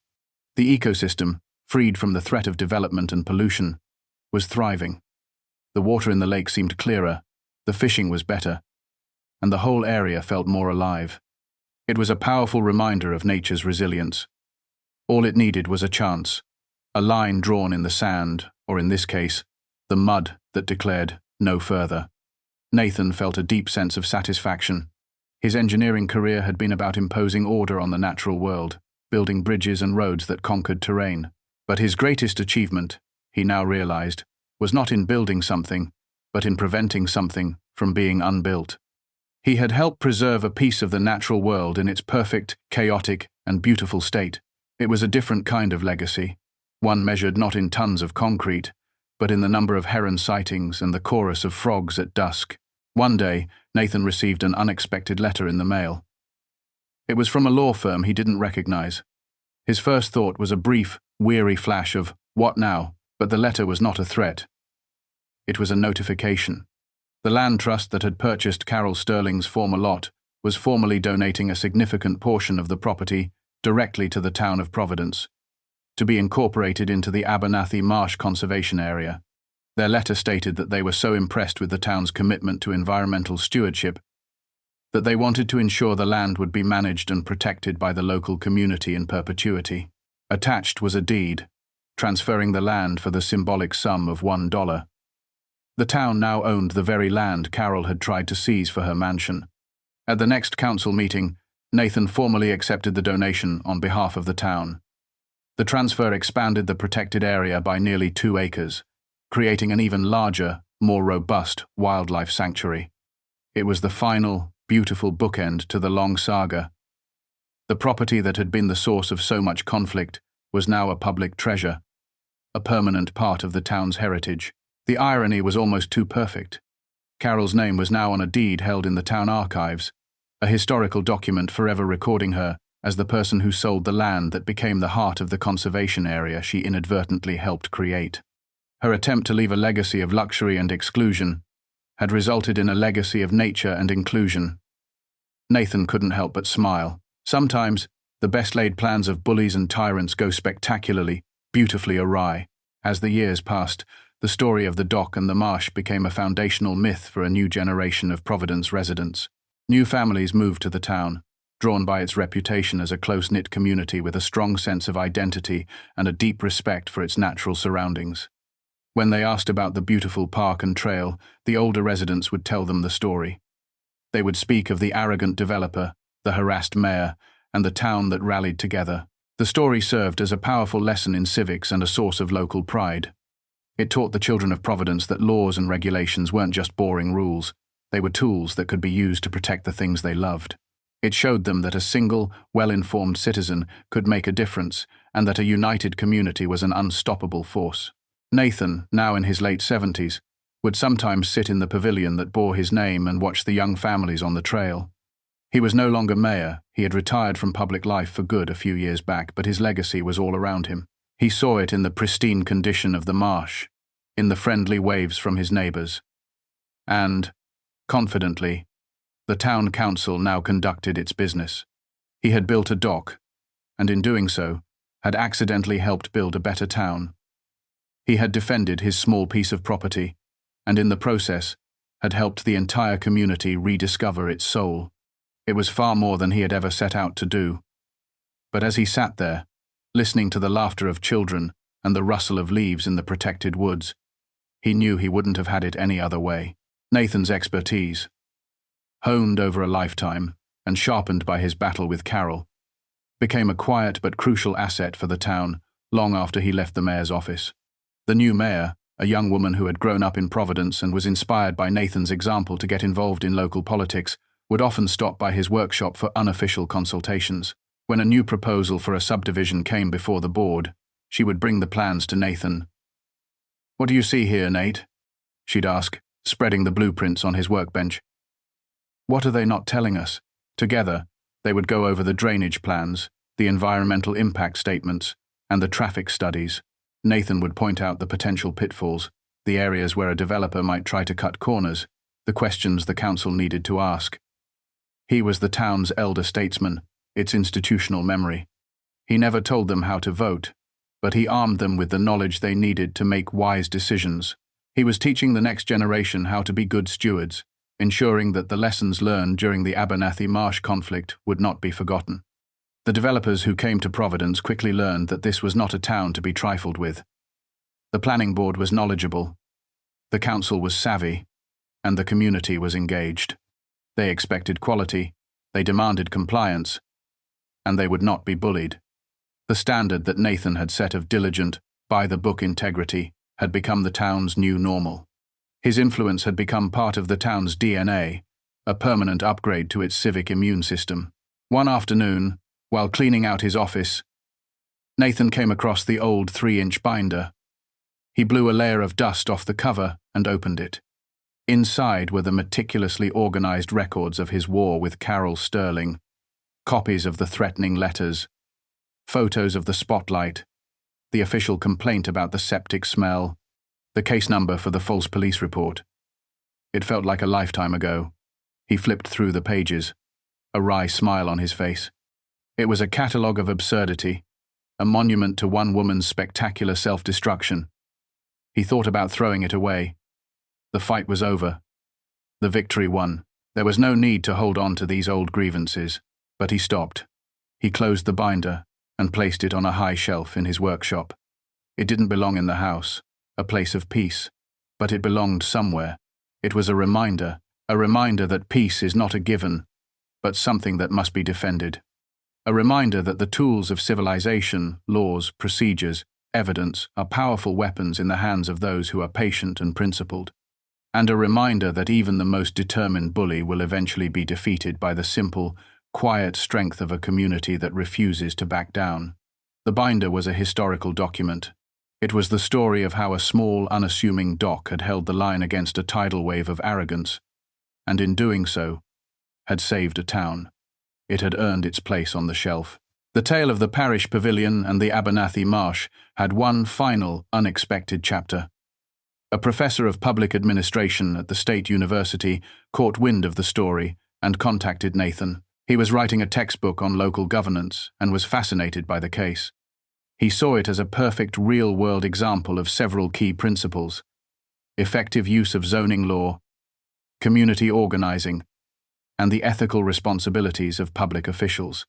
The ecosystem, freed from the threat of development and pollution, was thriving. The water in the lake seemed clearer, the fishing was better, and the whole area felt more alive. It was a powerful reminder of nature's resilience. All it needed was a chance, a line drawn in the sand, or in this case, the mud that declared no further. Nathan felt a deep sense of satisfaction. His engineering career had been about imposing order on the natural world, building bridges and roads that conquered terrain. But his greatest achievement, he now realized, was not in building something, but in preventing something from being unbuilt. He had helped preserve a piece of the natural world in its perfect, chaotic, and beautiful state. It was a different kind of legacy, one measured not in tons of concrete, but in the number of heron sightings and the chorus of frogs at dusk. One day, Nathan received an unexpected letter in the mail. It was from a law firm he didn't recognize. His first thought was a brief, weary flash of, "What now?" But the letter was not a threat. It was a notification. The land trust that had purchased Carol Sterling's former lot was formally donating a significant portion of the property directly to the town of Providence, to be incorporated into the Abernathy Marsh Conservation Area. Their letter stated that they were so impressed with the town's commitment to environmental stewardship that they wanted to ensure the land would be managed and protected by the local community in perpetuity. Attached was a deed, transferring the land for the symbolic sum of $1. The town now owned the very land Carol had tried to seize for her mansion. At the next council meeting, Nathan formally accepted the donation on behalf of the town. The transfer expanded the protected area by nearly 2 acres, creating an even larger, more robust wildlife sanctuary. It was the final, beautiful bookend to the long saga. The property that had been the source of so much conflict was now a public treasure, a permanent part of the town's heritage. The irony was almost too perfect. Carol's name was now on a deed held in the town archives, a historical document forever recording her as the person who sold the land that became the heart of the conservation area she inadvertently helped create. Her attempt to leave a legacy of luxury and exclusion had resulted in a legacy of nature and inclusion. Nathan couldn't help but smile. Sometimes, the best-laid plans of bullies and tyrants go spectacularly, beautifully awry. As the years passed, the story of the dock and the marsh became a foundational myth for a new generation of Providence residents. New families moved to the town, drawn by its reputation as a close-knit community with a strong sense of identity and a deep respect for its natural surroundings. When they asked about the beautiful park and trail, the older residents would tell them the story. They would speak of the arrogant developer, the harassed mayor, and the town that rallied together. The story served as a powerful lesson in civics and a source of local pride. It taught the children of Providence that laws and regulations weren't just boring rules. They were tools that could be used to protect the things they loved. It showed them that a single, well-informed citizen could make a difference, and that a united community was an unstoppable force. Nathan, now in his late 70s, would sometimes sit in the pavilion that bore his name and watch the young families on the trail. He was no longer mayor. He had retired from public life for good a few years back, but his legacy was all around him. He saw it in the pristine condition of the marsh, in the friendly waves from his neighbors. And, confidently, the town council now conducted its business. He had built a dock, and in doing so, had accidentally helped build a better town. He had defended his small piece of property, and in the process, had helped the entire community rediscover its soul. It was far more than he had ever set out to do. But as he sat there, listening to the laughter of children and the rustle of leaves in the protected woods, he knew he wouldn't have had it any other way. Nathan's expertise, honed over a lifetime and sharpened by his battle with Carol, became a quiet but crucial asset for the town long after he left the mayor's office. The new mayor, a young woman who had grown up in Providence and was inspired by Nathan's example to get involved in local politics, would often stop by his workshop for unofficial consultations. When a new proposal for a subdivision came before the board, she would bring the plans to Nathan. "What do you see here, Nate?" she'd ask, spreading the blueprints on his workbench. "What are they not telling us?" Together, they would go over the drainage plans, the environmental impact statements, and the traffic studies. Nathan would point out the potential pitfalls, the areas where a developer might try to cut corners, the questions the council needed to ask. He was the town's elder statesman, its institutional memory. He never told them how to vote, but he armed them with the knowledge they needed to make wise decisions. He was teaching the next generation how to be good stewards, ensuring that the lessons learned during the Abernathy Marsh conflict would not be forgotten. The developers who came to Providence quickly learned that this was not a town to be trifled with. The planning board was knowledgeable, the council was savvy, and the community was engaged. They expected quality, they demanded compliance, and they would not be bullied. The standard that Nathan had set of diligent, by-the-book integrity had become the town's new normal. His influence had become part of the town's DNA, a permanent upgrade to its civic immune system. One afternoon, while cleaning out his office, Nathan came across the old 3-inch binder. He blew a layer of dust off the cover and opened it. Inside were the meticulously organized records of his war with Carol Sterling, copies of the threatening letters, photos of the spotlight, the official complaint about the septic smell, the case number for the false police report. It felt like a lifetime ago. He flipped through the pages, a wry smile on his face. It was a catalogue of absurdity, a monument to one woman's spectacular self-destruction. He thought about throwing it away. The fight was over. The victory won. There was no need to hold on to these old grievances, but he stopped. He closed the binder and placed it on a high shelf in his workshop. It didn't belong in the house, a place of peace, but it belonged somewhere. It was a reminder that peace is not a given, but something that must be defended. A reminder that the tools of civilization, laws, procedures, evidence are powerful weapons in the hands of those who are patient and principled. And a reminder that even the most determined bully will eventually be defeated by the simple, quiet strength of a community that refuses to back down. The binder was a historical document. It was the story of how a small, unassuming dock had held the line against a tidal wave of arrogance, and in doing so, had saved a town. It had earned its place on the shelf. The tale of the parish pavilion and the Abernathy Marsh had one final, unexpected chapter. A professor of public administration at the State University caught wind of the story and contacted Nathan. He was writing a textbook on local governance and was fascinated by the case. He saw it as a perfect real-world example of several key principles: effective use of zoning law, community organizing, and the ethical responsibilities of public officials.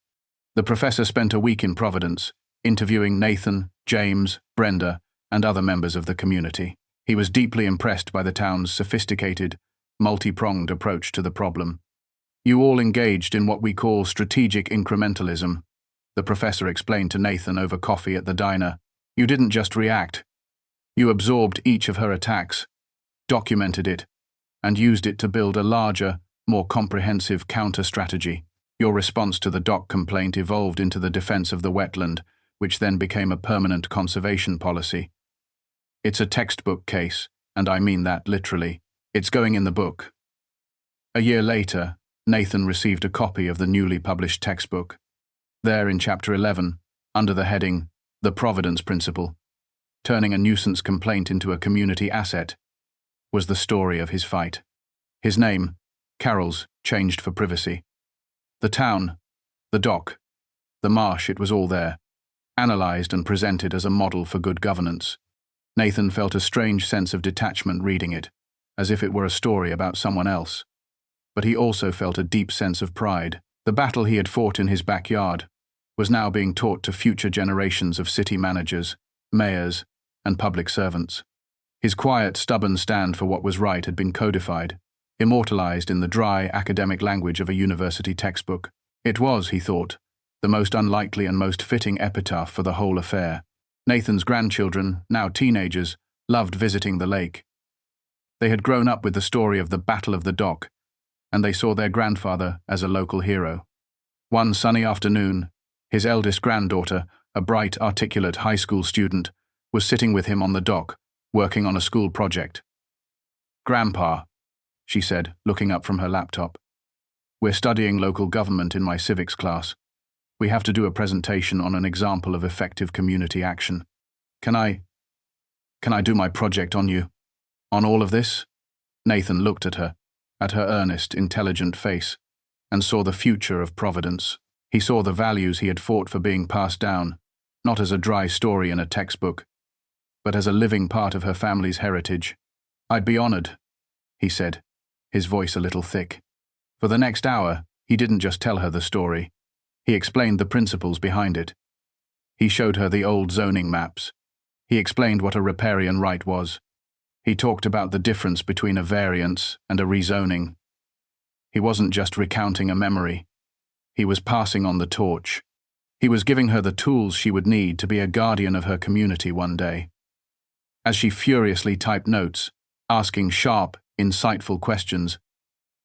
The professor spent a week in Providence, interviewing Nathan, James, Brenda, and other members of the community. He was deeply impressed by the town's sophisticated, multi-pronged approach to the problem. "You all engaged in what we call strategic incrementalism," the professor explained to Nathan over coffee at the diner. "You didn't just react. You absorbed each of her attacks, documented it, and used it to build a larger, more comprehensive counter-strategy. Your response to the dock complaint evolved into the defense of the wetland, which then became a permanent conservation policy. It's a textbook case, and I mean that literally. It's going in the book." A year later, Nathan received a copy of the newly published textbook. There in Chapter 11, under the heading, "The Providence Principle, Turning a Nuisance Complaint into a Community Asset," was the story of his fight. His name, Carroll's, changed for privacy. The town, the dock, the marsh, it was all there, analyzed and presented as a model for good governance. Nathan felt a strange sense of detachment reading it, as if it were a story about someone else. But he also felt a deep sense of pride. The battle he had fought in his backyard was now being taught to future generations of city managers, mayors, and public servants. His quiet, stubborn stand for what was right had been codified, immortalized in the dry, academic language of a university textbook. It was, he thought, the most unlikely and most fitting epitaph for the whole affair. Nathan's grandchildren, now teenagers, loved visiting the lake. They had grown up with the story of the Battle of the Dock, and they saw their grandfather as a local hero. One sunny afternoon, his eldest granddaughter, a bright, articulate high school student, was sitting with him on the dock, working on a school project. "Grandpa," she said, looking up from her laptop, "we're studying local government in my civics class. We have to do a presentation on an example of effective community action. Can I do my project on you? On all of this?" Nathan looked at her earnest, intelligent face, and saw the future of Providence. He saw the values he had fought for being passed down, not as a dry story in a textbook, but as a living part of her family's heritage. "I'd be honored," he said, his voice a little thick. For the next hour, he didn't just tell her the story. He explained the principles behind it. He showed her the old zoning maps. He explained what a riparian right was. He talked about the difference between a variance and a rezoning. He wasn't just recounting a memory. He was passing on the torch. He was giving her the tools she would need to be a guardian of her community one day. As she furiously typed notes, asking sharp, insightful questions,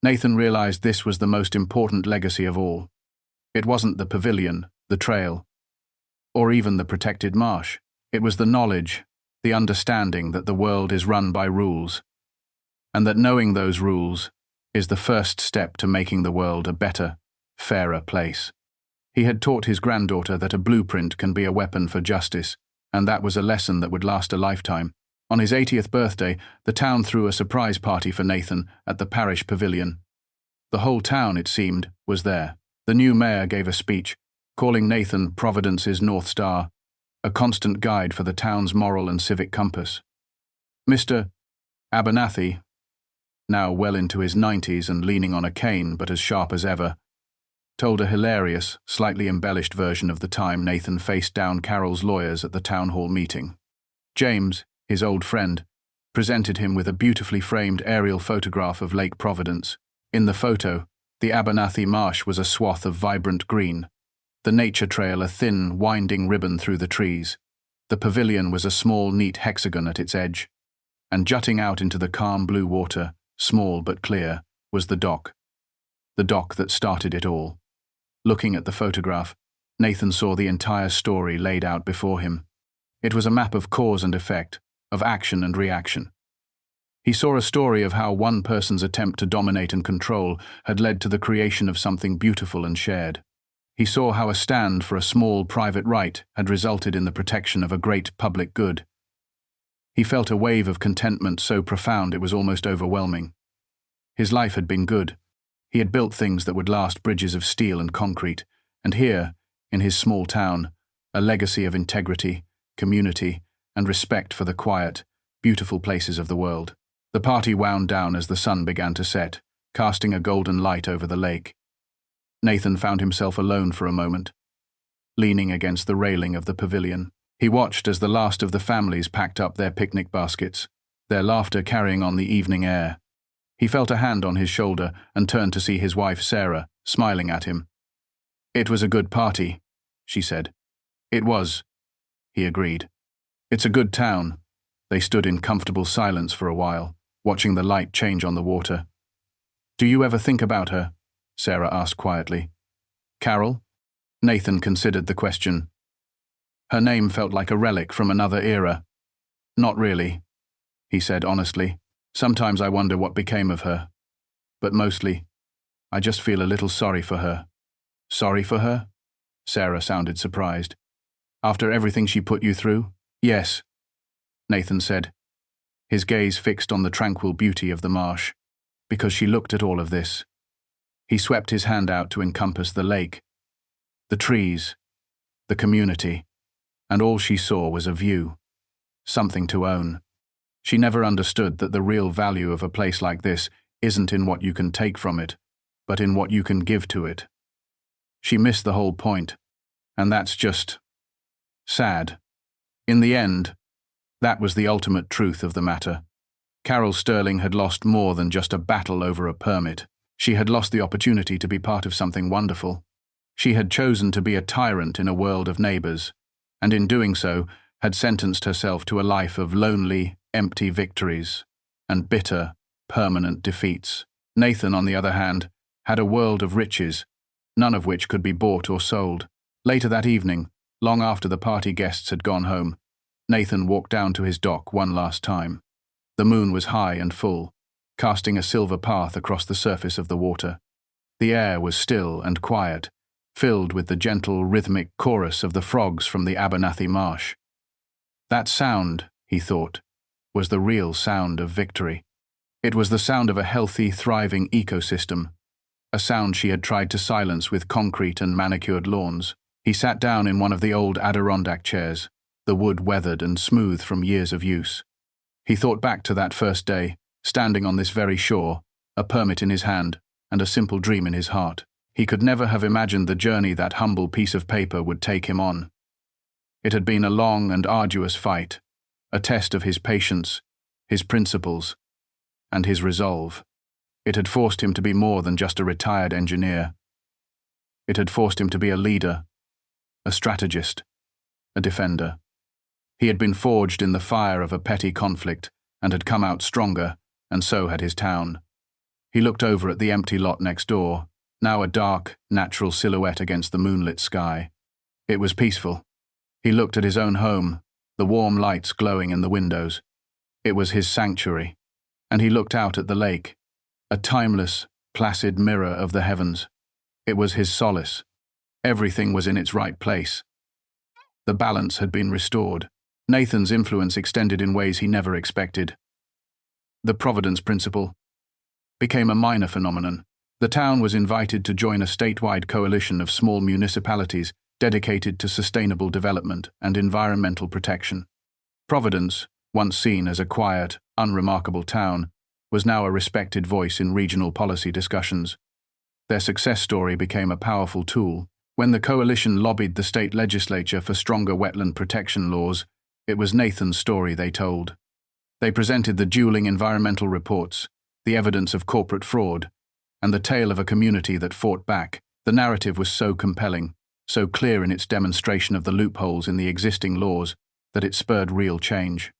Nathan realized this was the most important legacy of all. It wasn't the pavilion, the trail, or even the protected marsh. It was the knowledge, the understanding that the world is run by rules, and that knowing those rules is the first step to making the world a better, fairer place. He had taught his granddaughter that a blueprint can be a weapon for justice, and that was a lesson that would last a lifetime. On his 80th birthday, the town threw a surprise party for Nathan at the parish pavilion. The whole town, it seemed, was there. The new mayor gave a speech, calling Nathan Providence's North Star, a constant guide for the town's moral and civic compass. "Mr. Abernathy," now well into his 90s and leaning on a cane but as sharp as ever, told a hilarious, slightly embellished version of the time Nathan faced down Carol's lawyers at the town hall meeting. James, his old friend, presented him with a beautifully framed aerial photograph of Lake Providence. In the photo, the Abernathy Marsh was a swath of vibrant green, the nature trail a thin, winding ribbon through the trees. The pavilion was a small, neat hexagon at its edge, and jutting out into the calm blue water, small but clear, was the dock that started it all. Looking at the photograph, Nathan saw the entire story laid out before him. It was a map of cause and effect, of action and reaction. He saw a story of how one person's attempt to dominate and control had led to the creation of something beautiful and shared. He saw how a stand for a small private right had resulted in the protection of a great public good. He felt a wave of contentment so profound it was almost overwhelming. His life had been good. He had built things that would last, bridges of steel and concrete, and here, in his small town, a legacy of integrity, community, and respect for the quiet, beautiful places of the world. The party wound down as the sun began to set, casting a golden light over the lake. Nathan found himself alone for a moment, leaning against the railing of the pavilion. He watched as the last of the families packed up their picnic baskets, their laughter carrying on the evening air. He felt a hand on his shoulder and turned to see his wife Sarah, smiling at him. "It was a good party," she said. "It was," he agreed. "It's a good town." They stood in comfortable silence for a while, watching the light change on the water. "Do you ever think about her?" Sarah asked quietly. "Carol?" Nathan considered the question. Her name felt like a relic from another era. "Not really," he said honestly. "Sometimes I wonder what became of her. But mostly, I just feel a little sorry for her." "Sorry for her?" Sarah sounded surprised. "After everything she put you through?" "Yes," Nathan said, his gaze fixed on the tranquil beauty of the marsh. "Because she looked at all of this." He swept his hand out to encompass the lake, the trees, the community, and all she saw was a view, something to own. She never understood that the real value of a place like this isn't in what you can take from it, but in what you can give to it. She missed the whole point, and that's just sad. In the end, that was the ultimate truth of the matter. Carol Sterling had lost more than just a battle over a permit. She had lost the opportunity to be part of something wonderful. She had chosen to be a tyrant in a world of neighbors, and in doing so, had sentenced herself to a life of lonely, empty victories and bitter, permanent defeats. Nathan, on the other hand, had a world of riches, none of which could be bought or sold. Later that evening, long after the party guests had gone home, Nathan walked down to his dock one last time. The moon was high and full, casting a silver path across the surface of the water. The air was still and quiet, filled with the gentle, rhythmic chorus of the frogs from the Abernathy Marsh. That sound, he thought, was the real sound of victory. It was the sound of a healthy, thriving ecosystem, a sound she had tried to silence with concrete and manicured lawns. He sat down in one of the old Adirondack chairs, the wood weathered and smooth from years of use. He thought back to that first day, standing on this very shore, a permit in his hand and a simple dream in his heart. He could never have imagined the journey that humble piece of paper would take him on. It had been a long and arduous fight, a test of his patience, his principles, and his resolve. It had forced him to be more than just a retired engineer. It had forced him to be a leader, a strategist, a defender. He had been forged in the fire of a petty conflict and had come out stronger, and so had his town. He looked over at the empty lot next door, now a dark, natural silhouette against the moonlit sky. It was peaceful. He looked at his own home, the warm lights glowing in the windows. It was his sanctuary. And he looked out at the lake, a timeless, placid mirror of the heavens. It was his solace. Everything was in its right place. The balance had been restored. Nathan's influence extended in ways he never expected. The Providence Principle became a minor phenomenon. The town was invited to join a statewide coalition of small municipalities dedicated to sustainable development and environmental protection. Providence, once seen as a quiet, unremarkable town, was now a respected voice in regional policy discussions. Their success story became a powerful tool. When the coalition lobbied the state legislature for stronger wetland protection laws, it was Nathan's story they told. They presented the dueling environmental reports, the evidence of corporate fraud, and the tale of a community that fought back. The narrative was so compelling, so clear in its demonstration of the loopholes in the existing laws, that it spurred real change.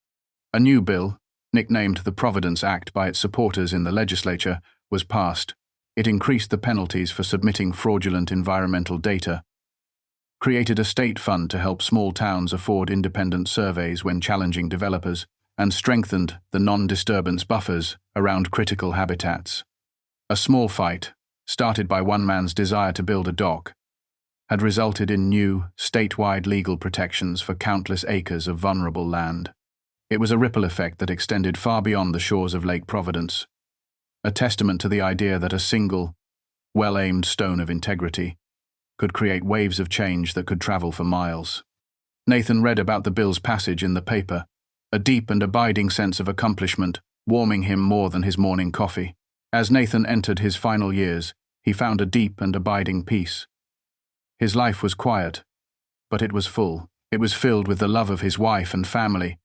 A new bill, nicknamed the Providence Act by its supporters in the legislature, was passed. It increased the penalties for submitting fraudulent environmental data, created a state fund to help small towns afford independent surveys when challenging developers, and strengthened the non-disturbance buffers around critical habitats. A small fight, started by one man's desire to build a dock, had resulted in new, statewide legal protections for countless acres of vulnerable land. It was a ripple effect that extended far beyond the shores of Lake Providence, a testament to the idea that a single, well-aimed stone of integrity could create waves of change that could travel for miles. Nathan read about the bill's passage in the paper, a deep and abiding sense of accomplishment warming him more than his morning coffee. As Nathan entered his final years, he found a deep and abiding peace. His life was quiet, but it was full. It was filled with the love of his wife and family,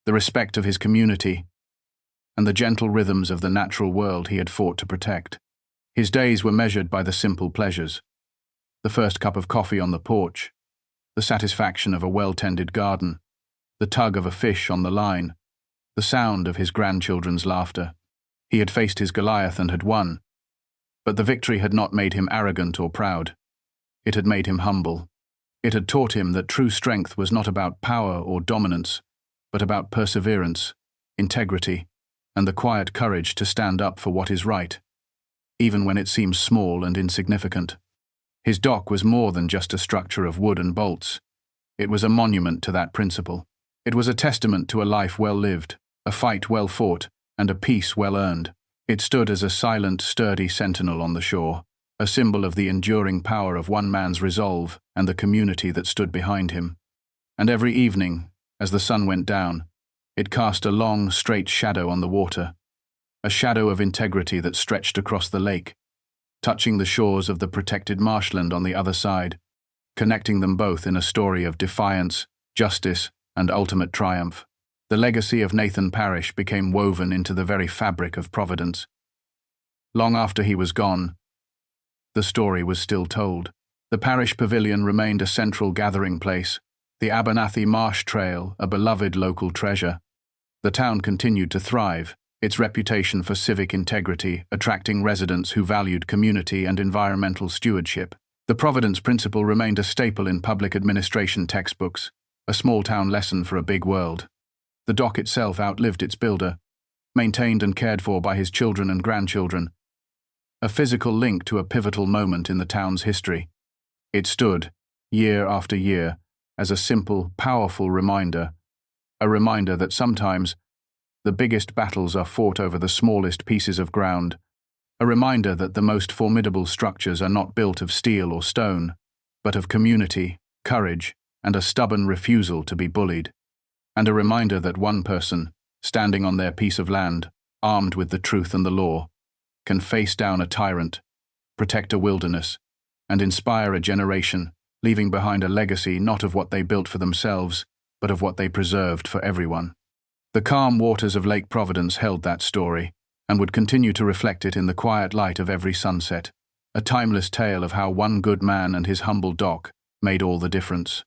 the respect of his community, and the gentle rhythms of the natural world he had fought to protect. His days were measured by the simple pleasures: the first cup of coffee on the porch, the satisfaction of a well-tended garden, the tug of a fish on the line, the sound of his grandchildren's laughter. He had faced his Goliath and had won, but the victory had not made him arrogant or proud. It had made him humble. It had taught him that true strength was not about power or dominance, but about perseverance, integrity, and the quiet courage to stand up for what is right, even when it seems small and insignificant. His dock was more than just a structure of wood and bolts. It was a monument to that principle. It was a testament to a life well lived, a fight well fought, and a peace well earned. It stood as a silent, sturdy sentinel on the shore, a symbol of the enduring power of one man's resolve and the community that stood behind him. And every evening, as the sun went down, it cast a long, straight shadow on the water, a shadow of integrity that stretched across the lake, touching the shores of the protected marshland on the other side, connecting them both in a story of defiance, justice, and ultimate triumph. The legacy of Nathan Parrish became woven into the very fabric of Providence. Long after he was gone, the story was still told. The Parish Pavilion remained a central gathering place, the Abernathy Marsh Trail a beloved local treasure. The town continued to thrive, its reputation for civic integrity attracting residents who valued community and environmental stewardship. The Providence Principle remained a staple in public administration textbooks, a small-town lesson for a big world. The dock itself outlived its builder, maintained and cared for by his children and grandchildren, a physical link to a pivotal moment in the town's history. It stood, year after year, as a simple, powerful reminder, a reminder that sometimes the biggest battles are fought over the smallest pieces of ground, a reminder that the most formidable structures are not built of steel or stone, but of community, courage, and a stubborn refusal to be bullied, and a reminder that one person, standing on their piece of land, armed with the truth and the law, can face down a tyrant, protect a wilderness, and inspire a generation, leaving behind a legacy not of what they built for themselves, but of what they preserved for everyone. The calm waters of Lake Providence held that story, and would continue to reflect it in the quiet light of every sunset, a timeless tale of how one good man and his humble dock made all the difference.